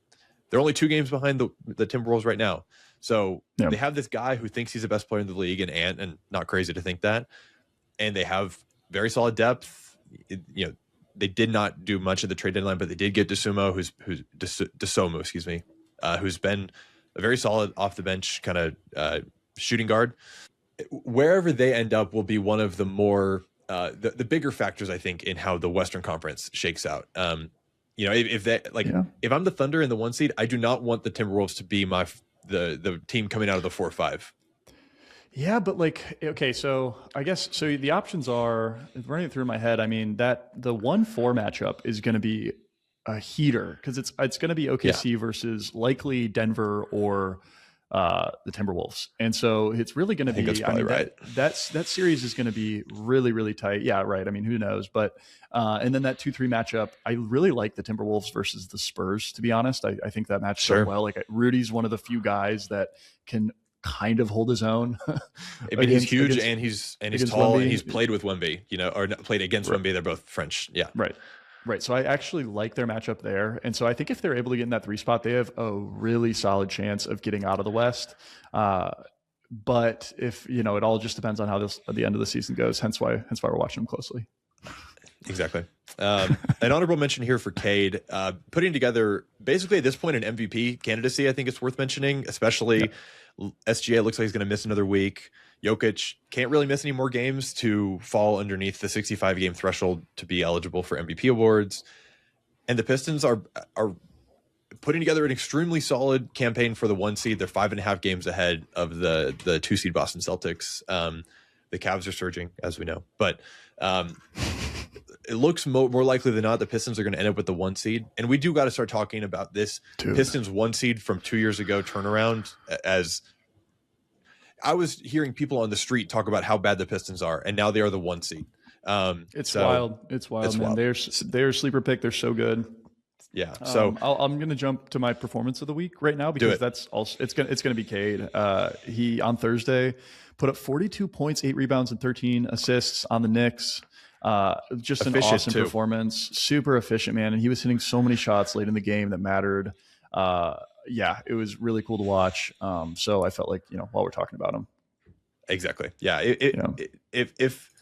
they're only 2 games behind the Timberwolves right now. So they have this guy who thinks he's the best player in the league, and Ant, and not crazy to think that. And they have very solid depth. They did not do much at the trade deadline, but they did get Dosunmu, who's been a very solid off the bench kind of shooting guard. Wherever they end up will be one of the more the bigger factors, I think, in how the Western Conference shakes out. If I'm the Thunder in the 1 seed, I do not want the Timberwolves to be the team coming out of the 4-5. Yeah, but so I guess the options are running through my head. I mean, that the 1-4 matchup is going to be a heater because it's going to be OKC versus likely Denver or the Timberwolves, and so it's really going to be. That's probably right. That series is going to be really, really tight. Yeah, right. I mean, who knows? But and then that 2-3 matchup, I really like the Timberwolves versus the Spurs. To be honest, I think that matches up well. Like Rudy's one of the few guys that can kind of hold his own. I mean, he's huge and he's tall, and he's played with Wemby, or played against Wemby. They're both French. Yeah, Right. So I actually like their matchup there. And so I think if they're able to get in that 3 spot, they have a really solid chance of getting out of the West. But if, it all just depends on how the end of the season goes. Hence why we're watching them closely. Exactly. An honorable mention here for Cade, putting together basically at this point an MVP candidacy. I think it's worth mentioning, especially SGA looks like he's going to miss another week. Jokic can't really miss any more games to fall underneath the 65 game threshold to be eligible for MVP awards. And the Pistons are putting together an extremely solid campaign for the 1 seed. They're 5.5 games ahead of the 2 seed Boston Celtics. The Cavs are surging, as we know, but it looks more likely than not the Pistons are going to end up with the 1 seed. And we do got to start talking about this Pistons 1 seed from 2 years ago turnaround, as I was hearing people on the street talk about how bad the Pistons are, and now they are the 1 seed. It's wild. It's wild, man. They're sleeper pick. They're so good. Yeah. So I'm going to jump to my performance of the week right now because that's also it's going to be Cade. He on Thursday put up 42 points, 8 rebounds, and 13 assists on the Knicks. Just an awesome performance. Super efficient, man. And he was hitting so many shots late in the game that mattered. It was really cool to watch. So I felt like, while we're talking about him. Exactly. Yeah. If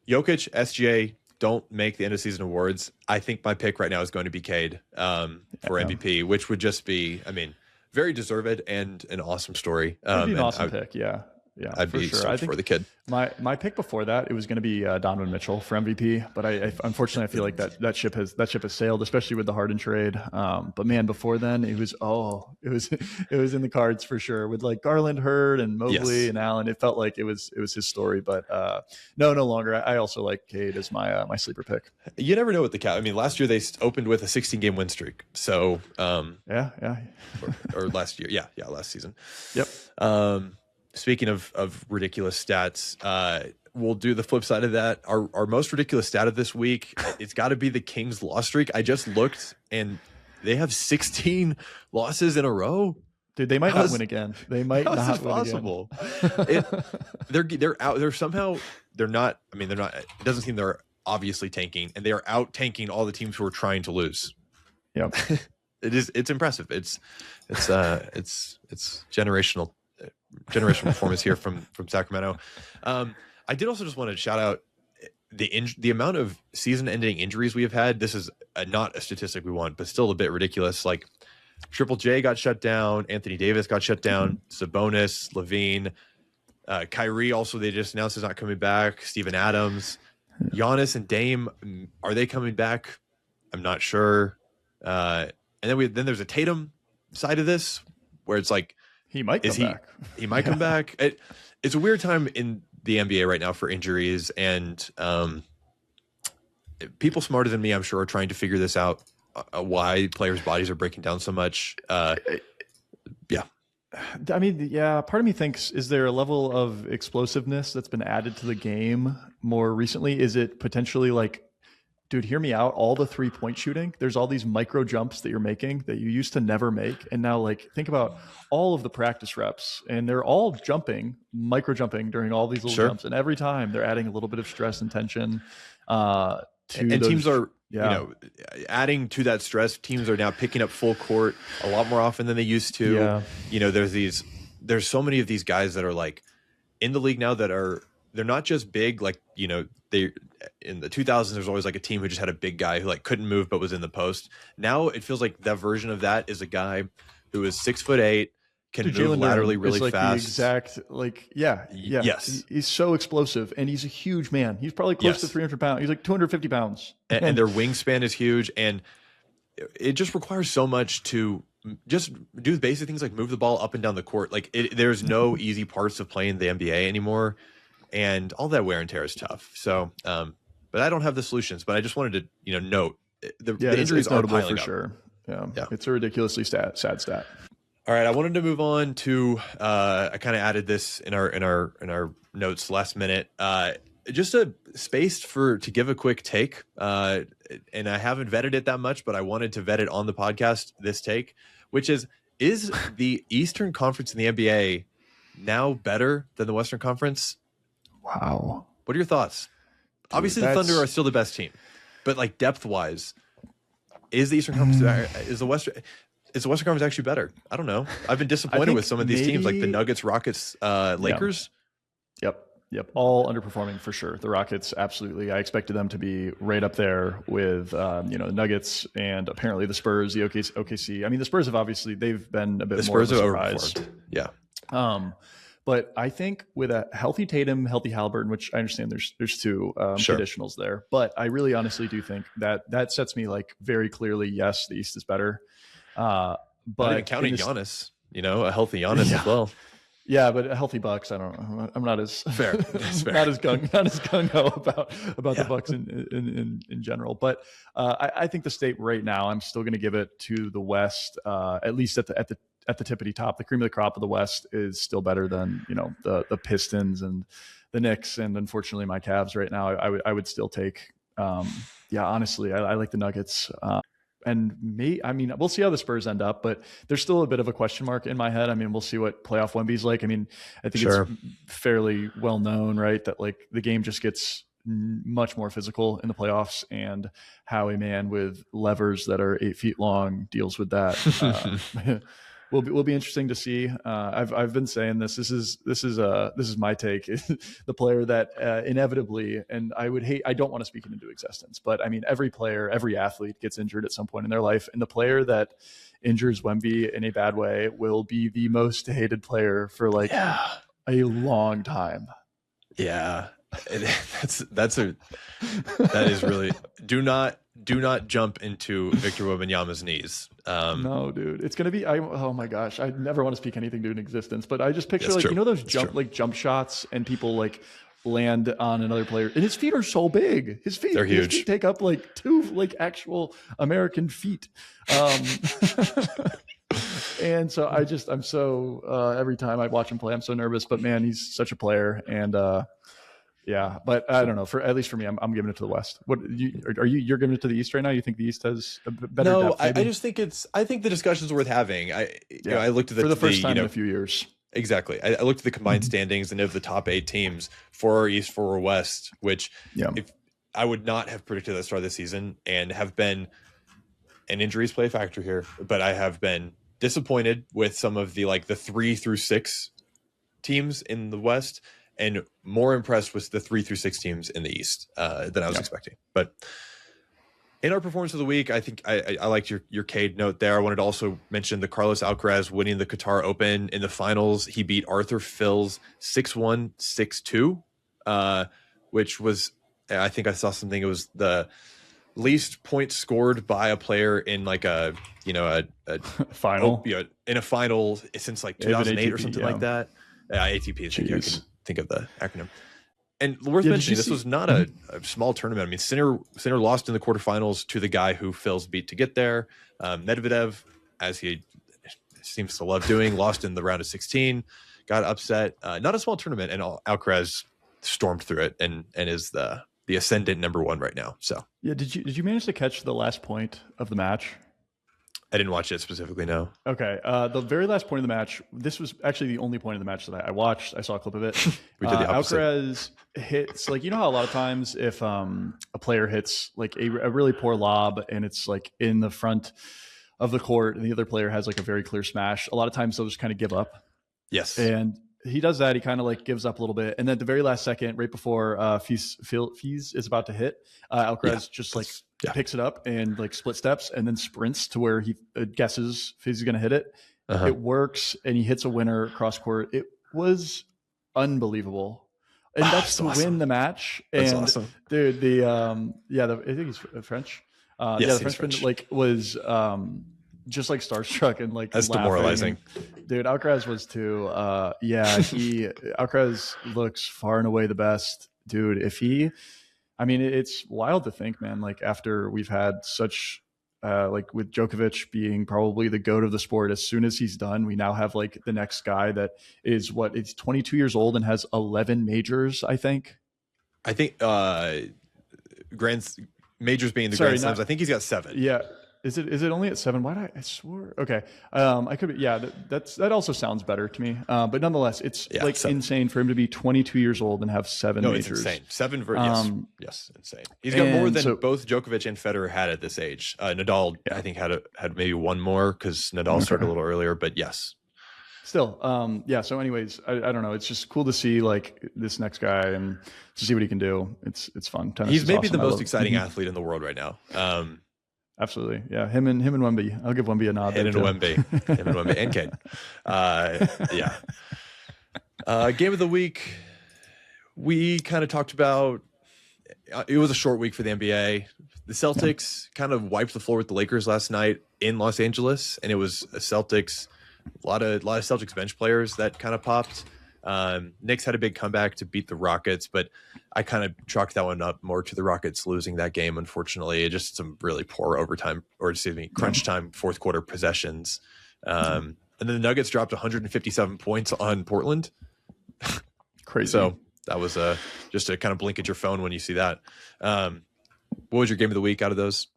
Jokic, SGA don't make the end of season awards, I think my pick right now is going to be Cade for MVP, which would just be, very deserved and an awesome story. It'd be an awesome pick. Yeah. Yeah, I'd be sure. I think for the kid. My pick before that, it was going to be Donovan Mitchell for MVP, but I unfortunately I feel like that ship has sailed, especially with the Harden trade. But man, before then it was in the cards for sure with like Garland, Hurd, and Mobley and Allen. It felt like it was his story, but no longer. I also like Cade as my sleeper pick. You never know with the Cavs. Last year they opened with a 16-game win streak. So or last year, last season. Yep. Speaking of ridiculous stats, we'll do the flip side of that. Our most ridiculous stat of this week, it's got to be the Kings loss streak. I just looked, and they have 16 losses in a row. Dude, they might not win again. They might not win possible. Again. They're out. They're somehow they're not. They're not. It doesn't seem they're obviously tanking, and they are out tanking all the teams who are trying to lose. Yeah, it's impressive. It's generational performance here from Sacramento. I did also just want to shout out the amount of season-ending injuries we have had. This is not a statistic we want, but still a bit ridiculous. Like Triple J got shut down, Anthony Davis got shut down, Sabonis, Levine, Kyrie also they just announced is not coming back. Steven Adams, Giannis and Dame, are they coming back? I'm not sure. And then there's a Tatum side of this where it's like, he might come back. He might come back. It's a weird time in the NBA right now for injuries, and people smarter than me, I'm sure, are trying to figure this out, why players' bodies are breaking down so much. Yeah. Part of me thinks, is there a level of explosiveness that's been added to the game more recently? Is it potentially like Dude, hear me out. All the 3-point shooting, there's all these micro jumps that you're making that you used to never make. And now, like, think about all of the practice reps, and they're all jumping, micro jumping during all these little jumps. And every time they're adding a little bit of stress and tension to and those, teams are, adding to that stress. Teams are now picking up full court a lot more often than they used to. Yeah. There's so many of these guys that are like in the league now that they're not just big, like, they in the 2000s there's always like a team who just had a big guy who like couldn't move but was in the post. Now it feels like that version of that is a guy who is 6'8", can move laterally really like fast. The exact, yes. He's so explosive, and he's a huge man. He's probably close to 300 pounds. He's like 250 pounds, and their wingspan is huge, and it just requires so much to just do basic things like move the ball up and down the court. Like there's no easy parts of playing the NBA anymore. And all that wear and tear is tough. So, but I don't have the solutions. But I just wanted to, note the injuries are piling for up. Sure. Yeah, it's a ridiculously sad stat. All right, I wanted to move on to. I kind of added this in our notes last minute. Just a space to give a quick take. And I haven't vetted it that much, but I wanted to vet it on the podcast. This take, which is the Eastern Conference in the NBA now better than the Western Conference? Wow. What are your thoughts? Dude, obviously, the Thunder are still the best team, but like depth-wise, is the Eastern Conference is the Western Conference actually better? I don't know. I've been disappointed with some of these teams, like the Nuggets, Rockets, Lakers. Yep. All underperforming for sure. The Rockets, absolutely. I expected them to be right up there with the Nuggets and apparently the Spurs, the OKC. I mean, the Spurs they've been a bit more of a surprise. Yeah. But I think with a healthy Tatum, healthy Halliburton, which I understand there's two conditionals there, but I really honestly do think that sets me like very clearly, yes, the East is better. But even counting Giannis, a healthy Giannis as well. Yeah, but a healthy Bucks, I don't know. I'm not as fair. not as gung ho about the Bucks in general. But I think the state right now, I'm still going to give it to the West, at least at the tippity top. The cream of the crop of the West is still better than the Pistons and the Knicks, and unfortunately my Cavs right now. I would still take. Honestly, I like the Nuggets. We'll see how the Spurs end up, but there's still a bit of a question mark in my head. I mean, we'll see what playoff Wemby's like. I mean, I think it's fairly well known, right, that like the game just gets much more physical in the playoffs, and how a man with levers that are 8 feet long deals with that. Will be interesting to see. I've been saying this. This is my take. The player that inevitably, and I don't want to speak it into existence, but I mean, every player, every athlete gets injured at some point in their life, and the player that injures Wemby in a bad way will be the most hated player for a long time. Yeah, that is really do not jump into Victor Wembanyama's knees. No, dude, it's gonna be. Oh my gosh, I never want to speak anything to an existence, but I just picture those jump shots, and people like land on another player, and his feet are so big. They're huge. His feet take up like 2 actual American feet. And so I'm so every time I watch him play, I'm so nervous. But man, he's such a player, and yeah, but I don't know. At least for me, I'm giving it to the West. What you're giving it to the East right now? You think the East has a better? No, depth, I just think I think the discussion's worth having. I looked at for the first time in a few years. Exactly. I looked at the combined standings and of the top 8 teams for our East, for our West, which if I would not have predicted at the start of the season, and have been, and injuries play a factor here, but I have been disappointed with some of the 3 through 6 teams in the West, and more impressed with the 3 through 6 teams in the East than I was expecting. But in our performance of the week, I think I liked your Cade note there. I wanted to also mention the Carlos Alcaraz winning the Qatar Open in the finals. He beat Arthur Fils 6-1, 6-2, which was, I think I saw something. It was the least points scored by a player in a final, in a final since 2008 or something like that. ATP. I can think of the acronym. And worth mentioning, this was not a small tournament. I mean, Sinner lost in the quarterfinals to the guy who Fils beat to get there. Medvedev, as he seems to love doing, lost in the round of 16, got upset. Not a small tournament, and Alcaraz stormed through it and is the ascendant number one right now. So yeah, did you manage to catch the last point of the match? I didn't watch it specifically. No. Okay. The very last point of the match, this was actually the only point of the match that I watched. I saw a clip of it. We did the opposite. Alcaraz hits, like, you know how a lot of times if a player hits like a really poor lob and it's like in the front of the court and the other player has like a very clear smash, a lot of times they'll just kind of give up. Yes. And he does that. He kind of like gives up a little bit. And then at the very last second, right before Fees is about to hit, Alcaraz just like picks it up and like split steps and then sprints to where he guesses Fees is going to hit it. It works and he hits a winner cross court. It was unbelievable. And that's to awesome. Win the match. That's and awesome. Dude, I think he's French. Yes, the Frenchman like was just like starstruck and like that's laughing. Demoralizing. Dude, Alcaraz was too. Alcaraz looks far and away the best, dude. It's wild to think, man. Like after we've had such, like with Djokovic being probably the GOAT of the sport, as soon as he's done, we now have like the next guy that is it's 22 years old and has 11 majors. I think majors being the Grand Slams. I think he's got 7. Yeah. Is it only at 7? Why did I swore? Okay. I could be, yeah, that also sounds better to me. But nonetheless, it's 7. Insane for him to be 22 years old and have 7 majors. It's insane. 7 yes, insane. He's got more than both Djokovic and Federer had at this age. Nadal, I think had maybe one more because Nadal started a little earlier, but yes. Still, so anyways, I don't know. It's just cool to see like this next guy and to see what he can do. It's fun. Tennis He's maybe awesome. the most exciting athlete in the world right now. Absolutely. Yeah. Him and Wemby. I'll give Wemby a nod. Him and Wemby and Kane. Game of the week. We kind of talked about, it was a short week for the NBA. The Celtics kind of wiped the floor with the Lakers last night in Los Angeles. And it was a lot of Celtics bench players that kind of popped. Knicks had a big comeback to beat the Rockets, but I kind of chalked that one up more to the Rockets losing that game. Unfortunately, just some really poor crunch time fourth quarter possessions. And then the Nuggets dropped 157 points on Portland. Crazy. So that was just to kind of blink at your phone when you see that. What was your game of the week out of those?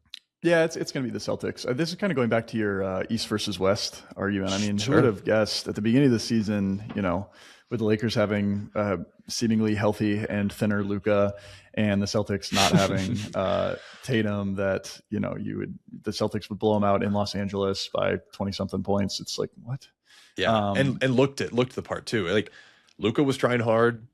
Yeah, it's going to be the Celtics. This is kind of going back to your East versus West argument. I mean, who would have guessed at the beginning of the season, with the Lakers having seemingly healthy and thinner Luka and the Celtics not having Tatum, that, the Celtics would blow them out in Los Angeles by 20-something points. It's like, what? Yeah, and looked the part too. Like Luka was trying hard.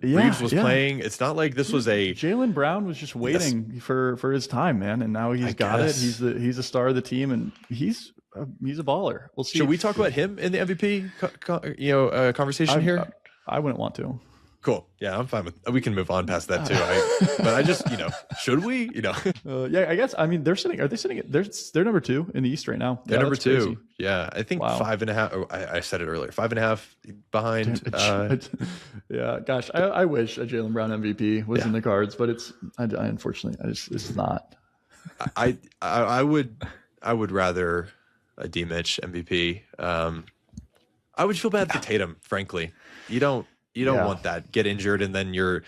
Reeves was playing. It's not like this was a Jaylen Brown was just waiting for his time, man, and now he's got it. He's a star of the team, and he's a baller. We'll see. Should we talk about him in the MVP conversation here? I wouldn't want to. Cool. Yeah, I'm fine with. We can move on past that too. But I just, should we? I guess. I mean, they're sitting. Are they sitting? They're number 2 in the East right now. They're number 2. Crazy. Yeah, I think 5.5. I said it earlier. 5.5 behind. Yeah, gosh, I wish a Jaylen Brown MVP was in the cards, but I unfortunately, it's not. I would rather a D Mitch MVP. I would feel bad for Tatum, frankly. You don't want that. Get injured and then your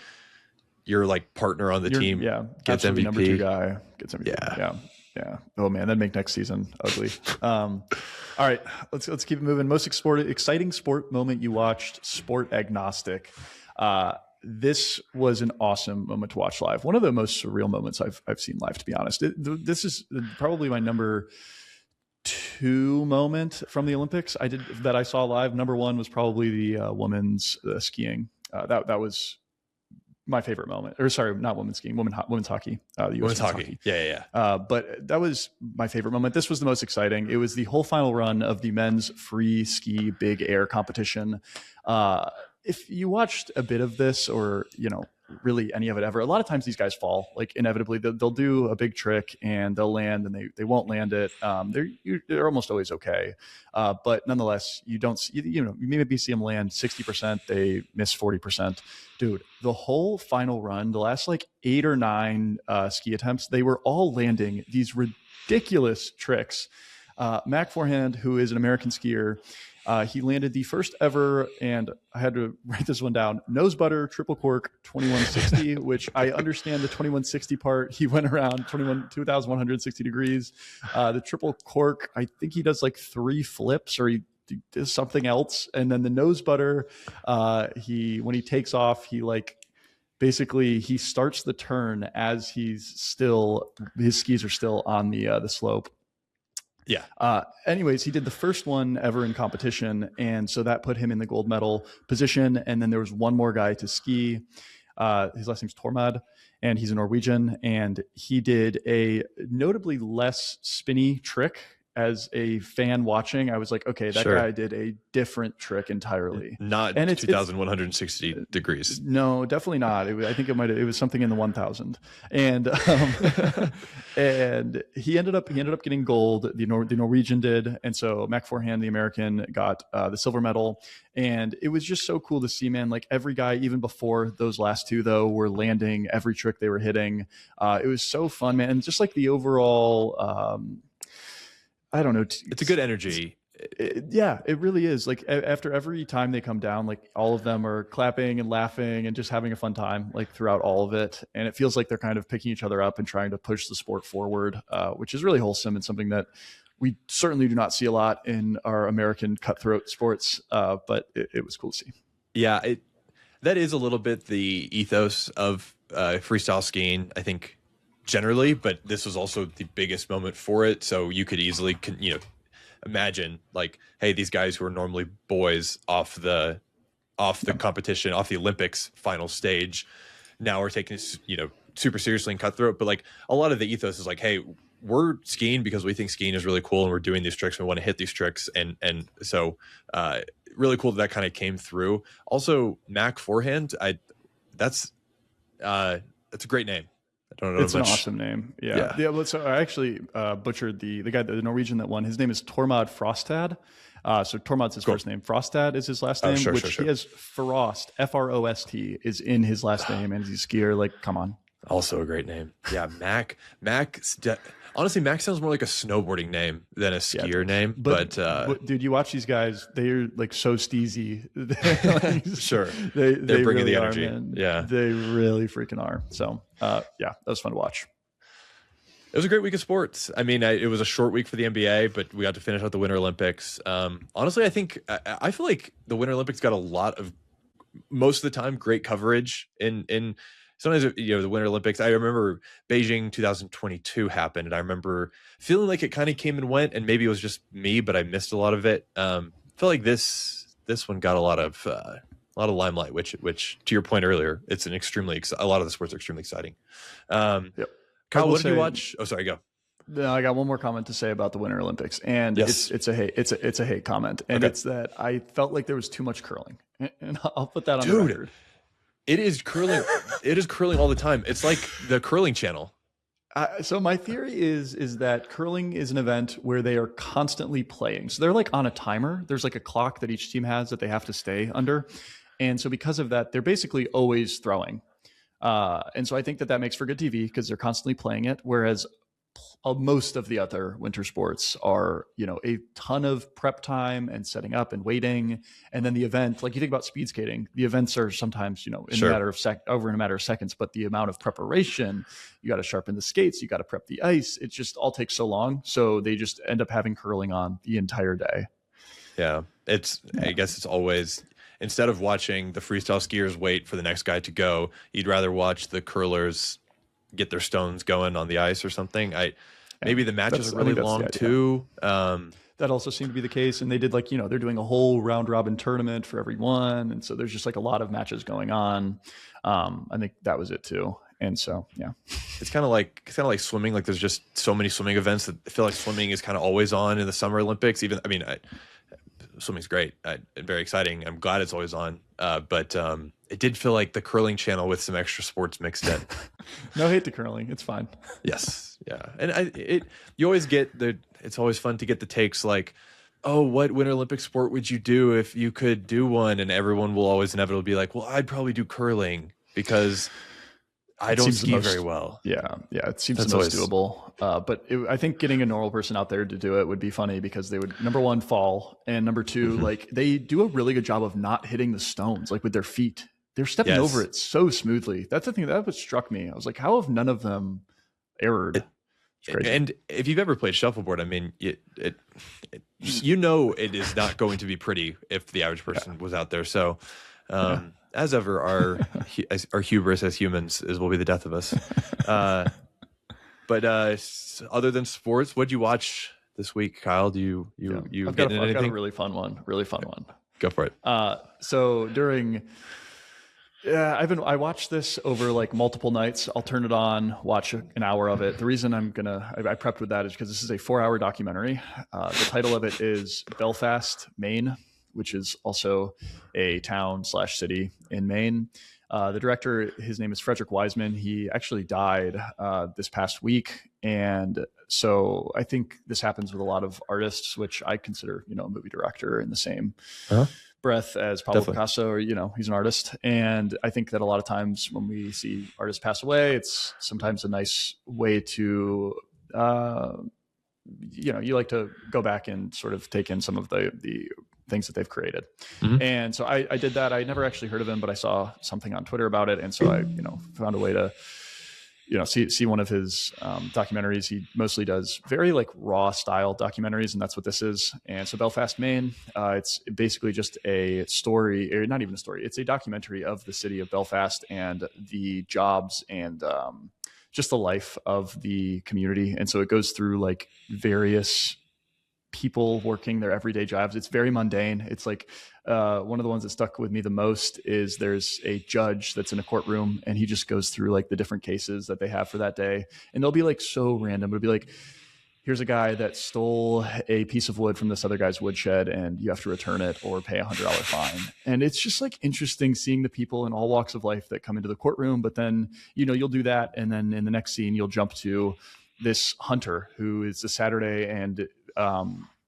like partner on the team gets MVP. Number 2 guy gets MVP. Yeah. Oh man, that'd make next season ugly. All right, let's keep it moving. Most exciting sport moment you watched, sport agnostic. This was an awesome moment to watch live. One of the most surreal moments I've seen live, to be honest. This is probably my number 2 moment from the Olympics that I saw live. Number 1 was probably the women's skiing. That was my favorite moment. Or sorry, not women's skiing, women's hockey. The US women's hockey. Yeah. But that was my favorite moment. This was the most exciting. It was the whole final run of the men's free ski big air competition. If you watched a bit of this, or really any of it ever, a lot of times these guys fall. Like inevitably, they'll do a big trick and they'll land, and they won't land it. They're almost always okay, but nonetheless, you don't see, you maybe see them land 60%, they miss 40%. Dude, the whole final run, the last like 8 or 9 ski attempts, they were all landing these ridiculous tricks. Mac Forehand, who is an American skier, he landed the first ever, and I had to write this one down, nose butter triple cork 2160, which I understand the 2160 part. He went around 2,160 degrees. The triple cork, I think he does like 3 flips, or he does something else. And then the nose butter, when he takes off, he basically he starts the turn as his skis are still on the slope. Yeah. Anyways, he did the first one ever in competition, and so that put him in the gold medal position. And then there was one more guy to ski. His last name's Tormod, and he's a Norwegian. And he did a notably less spinny trick. As a fan watching, I was like, okay, that guy did a different trick entirely. Not and it's 2,160 degrees. No, definitely not. I think it was something in the 1,000. And and he ended up getting gold. The Norwegian did, and so Mac Forehand, the American, got the silver medal. And it was just so cool to see, man. Like every guy, even before those last two, though, were landing every trick they were hitting. It was so fun, man. And just like the overall. I don't know. It's a good energy. Yeah, it really is. Like after every time they come down, like all of them are clapping and laughing and just having a fun time, like throughout all of it. And it feels like they're kind of picking each other up and trying to push the sport forward, which is really wholesome and something that we certainly do not see a lot in our American cutthroat sports. But it was cool to see. Yeah, that is a little bit the ethos of freestyle skiing, I think. Generally, but this was also the biggest moment for it. So you could easily, imagine like, hey, these guys who are normally boys off the competition, off the Olympics final stage, now are taking this, super seriously in cutthroat. But like a lot of the ethos is like, hey, we're skiing because we think skiing is really cool and we're doing these tricks. We want to hit these tricks. And so really cool that kind of came through. Also, Mac Forehand, that's a great name. I don't know. It's an awesome name. Yeah. So I actually butchered the guy, the Norwegian that won. His name is Tormod Frostad. So Tormod's his first name. Frostad is his last name, which he has Frost, Frost is in his last name, and he's a skier. Like, come on. Also a great name. Yeah, Mac. Honestly, Mac sounds more like a snowboarding name than a skier name. But dude, you watch these guys; they're like so steezy. Sure, they're bringing really the energy. Man. Yeah, they really freaking are. So, yeah, that was fun to watch. It was a great week of sports. I mean, it was a short week for the NBA, but we got to finish out the Winter Olympics. Honestly, I feel like the Winter Olympics got a lot of, most of the time, great coverage in. Sometimes, the Winter Olympics, I remember Beijing 2022 happened, and I remember feeling like it kind of came and went, and maybe it was just me, but I missed a lot of it. I feel like this one got a lot of limelight, which to your point earlier, it's a lot of the sports are extremely exciting. Yep. Kyle, what did you watch? Oh, sorry, go. No, I got one more comment to say about the Winter Olympics, and yes. it's a hate comment, and it's that I felt like there was too much curling, and I'll put that on the record. It is curling. It is curling all the time. It's like the curling channel. So my theory is that curling is an event where they are constantly playing. So they're like on a timer. There's like a clock that each team has that they have to stay under. And so because of that, they're basically always throwing. And so I think that makes for good TV because they're constantly playing it. Whereas most of the other winter sports are, a ton of prep time and setting up and waiting. And then the event, like you think about speed skating, the events are sometimes, in a matter of over in a matter of seconds, but the amount of preparation, you got to sharpen the skates, you got to prep the ice. It just all takes so long. So they just end up having curling on the entire day. Yeah. I guess it's always, instead of watching the freestyle skiers wait for the next guy to go, you'd rather watch the curlers get their stones going on the ice or something. Maybe the matches are really long too. That also seemed to be the case. And they did they're doing a whole round robin tournament for everyone. And so there's just like a lot of matches going on. I think that was it too. And so, yeah, it's kind of like swimming. Like there's just so many swimming events that I feel like swimming is kind of always on in the Summer Olympics. Swimming's great. Very exciting. I'm glad it's always on. But it did feel like the curling channel with some extra sports mixed in. No hate to curling. It's fine. Yes. Yeah. And you always get it's always fun to get the takes like, oh, what Winter Olympic sport would you do if you could do one? And everyone will always inevitably be like, well, I'd probably do curling because I don't ski very well. Yeah, it seems That's the most always doable. But I think getting a normal person out there to do it would be funny because they would, number one, fall, and number two, like they do a really good job of not hitting the stones like with their feet. They're stepping over it so smoothly. That's the thing that struck me. I was like, how have none of them erred? It's crazy. And if you've ever played shuffleboard, I mean, you know it is not going to be pretty if the average person was out there. So, as ever, our hubris as humans will be the death of us. But other than sports, what'd you watch this week, Kyle? Do you I've got a really fun one. Go for it. So during. Yeah, I watched this over like multiple nights. I'll turn it on, watch an hour of it. The reason I prepped with that is because this is a 4-hour documentary. The title of it is Belfast, Maine, which is also a town/city in Maine. The director, his name is Frederick Wiseman. He actually died this past week. And so I think this happens with a lot of artists, which I consider, a movie director in the same breath as Pablo Picasso, or he's an artist. And I think that a lot of times when we see artists pass away, it's sometimes a nice way to you like to go back and sort of take in some of the things that they've created. And so I did that. I never actually heard of him, but I saw something on Twitter about it, and so I found a way to see one of his documentaries. He mostly does very like raw style documentaries, and that's what this is. And so Belfast, Maine, it's basically just a story, or not even a story. It's a documentary of the city of Belfast and the jobs and just the life of the community. And so it goes through like various people working their everyday jobs. It's very mundane. It's like one of the ones that stuck with me the most is there's a judge that's in a courtroom, and he just goes through like the different cases that they have for that day. And they'll be like so random. It'll be like, here's a guy that stole a piece of wood from this other guy's woodshed, and you have to return it or pay $100 fine. And it's just like interesting seeing the people in all walks of life that come into the courtroom. But then, you'll do that. And then in the next scene, you'll jump to this hunter who is a Saturday, and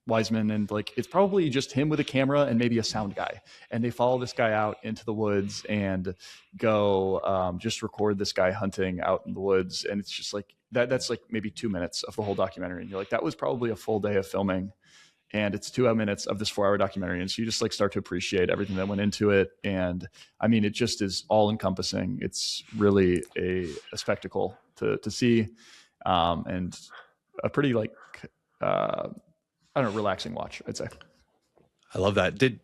Wiseman, and like it's probably just him with a camera and maybe a sound guy, and they follow this guy out into the woods and go just record this guy hunting out in the woods. And it's just like that's like maybe 2 minutes of the whole documentary, and you're like, that was probably a full day of filming, and it's 2 minutes of this 4-hour documentary. And so you just like start to appreciate everything that went into it. And I mean, it just is all encompassing. It's really a spectacle to see, and a pretty like relaxing watch, I'd say. I love that. Did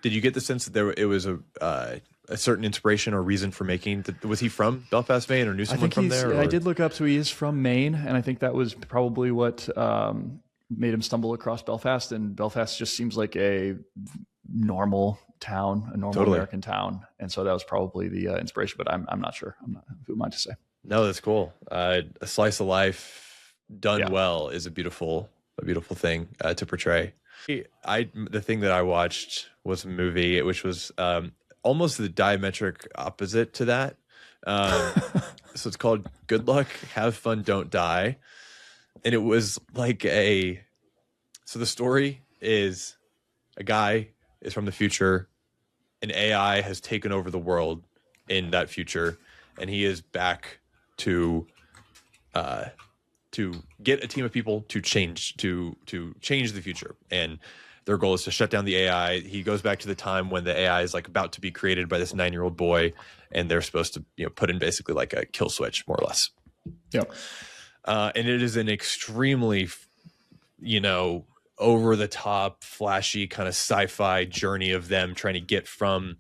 you get the sense that it was a certain inspiration or reason for making? Was he from Belfast, Maine, or knew someone from there? I did look up, so he is from Maine, and I think that was probably what made him stumble across Belfast. And Belfast just seems like a normal town, a normal American town, and so that was probably the inspiration. But I'm not sure. Who am I to say? No, that's cool. A slice of life done well is a beautiful thing to portray. The thing that I watched was a movie which was almost the diametric opposite to that. So it's called Good Luck, Have Fun, Don't Die. And it was like so the story is a guy is from the future, and AI has taken over the world in that future, and he is back to get a team of people to change the future. And their goal is to shut down the AI. He goes back to the time when the AI is like about to be created by this 9-year-old boy, and they're supposed to put in basically like a kill switch, more or less. Yep. And it is an extremely over the top, flashy kind of sci-fi journey of them trying to get from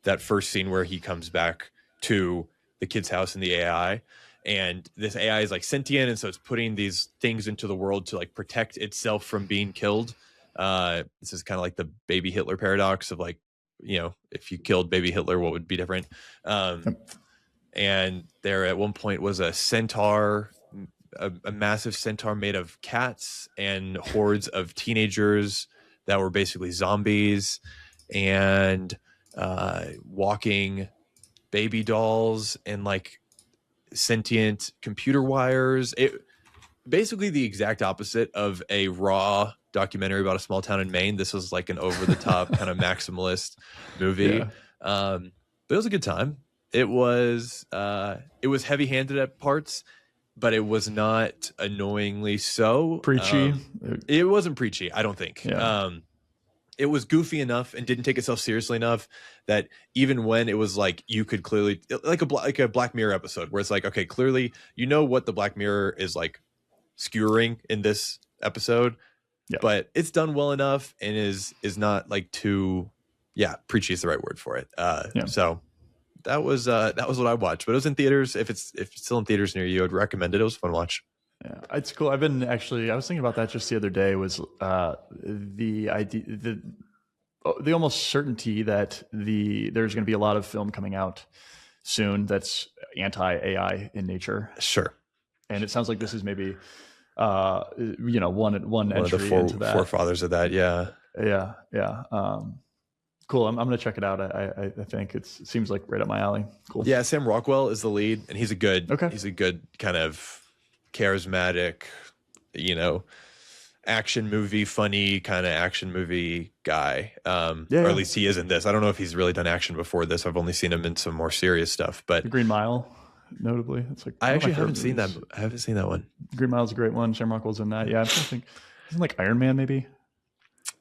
that first scene where he comes back to the kid's house and the AI. And this AI is like sentient, and so it's putting these things into the world to like protect itself from being killed. This is kind of like the baby Hitler paradox of like, if you killed baby Hitler, what would be different? And there at one point was a centaur, a massive centaur made of cats and hordes of teenagers that were basically zombies, and walking baby dolls and like sentient computer wires. It basically the exact opposite of a raw documentary about a small town in Maine. This was like an over the top kind of maximalist movie. But it was a good time. It was heavy-handed at parts, but it was not annoyingly so Preachy. It wasn't preachy, I don't think. Yeah. It was goofy enough and didn't take itself seriously enough that even when it was like, you could clearly, like a Black Mirror episode where it's like, okay, clearly you know what the Black Mirror is like skewering in this episode, Yeah. but it's done well enough and is not like too, preachy is the right word for it. So that was what I watched, but it was in theaters. If it's still in theaters near you, I'd recommend it. It was a fun watch. Yeah, it's cool. I was thinking about that just the other day, was the idea, the almost certainty that there's going to be a lot of film coming out soon that's anti-AI in nature. Sure. And it sounds like this is maybe one entry Of the into that. forefathers of that. Yeah. Cool. I'm going to check it out. I think it seems like right up my alley. Cool. Yeah, Sam Rockwell is the lead, and he's a good kind of charismatic, action movie, funny kind of action movie guy. Or at least he is in this. I don't know if he's really done action before this. I've only seen him in some more serious stuff. But The Green Mile, notably, it's like I actually haven't seen that. I haven't seen that one. Green Mile's a great one. Sam Rockwell's in that. Yeah, I think isn't like Iron Man maybe.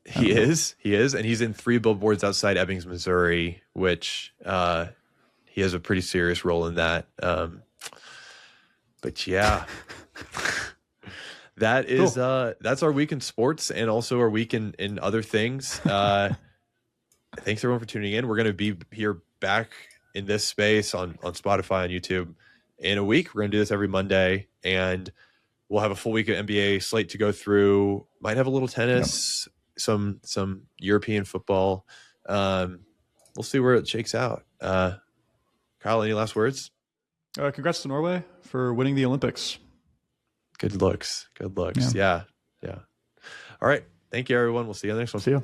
He is, and he's in 3 Billboards Outside Ebbing, Missouri, which he has a pretty serious role in that. But yeah, that is cool. That's our week in sports and also our week in other things. Thanks everyone for tuning in. We're going to be here back in this space on Spotify, on YouTube in a week. We're going to do this every Monday, and we'll have a full week of NBA slate to go through. Might have a little tennis, some European football. We'll see where it shakes out. Kyle, any last words? Congrats to Norway for winning the Olympics. Good looks. Yeah. All right. Thank you, everyone. We'll see you on the next one. See you.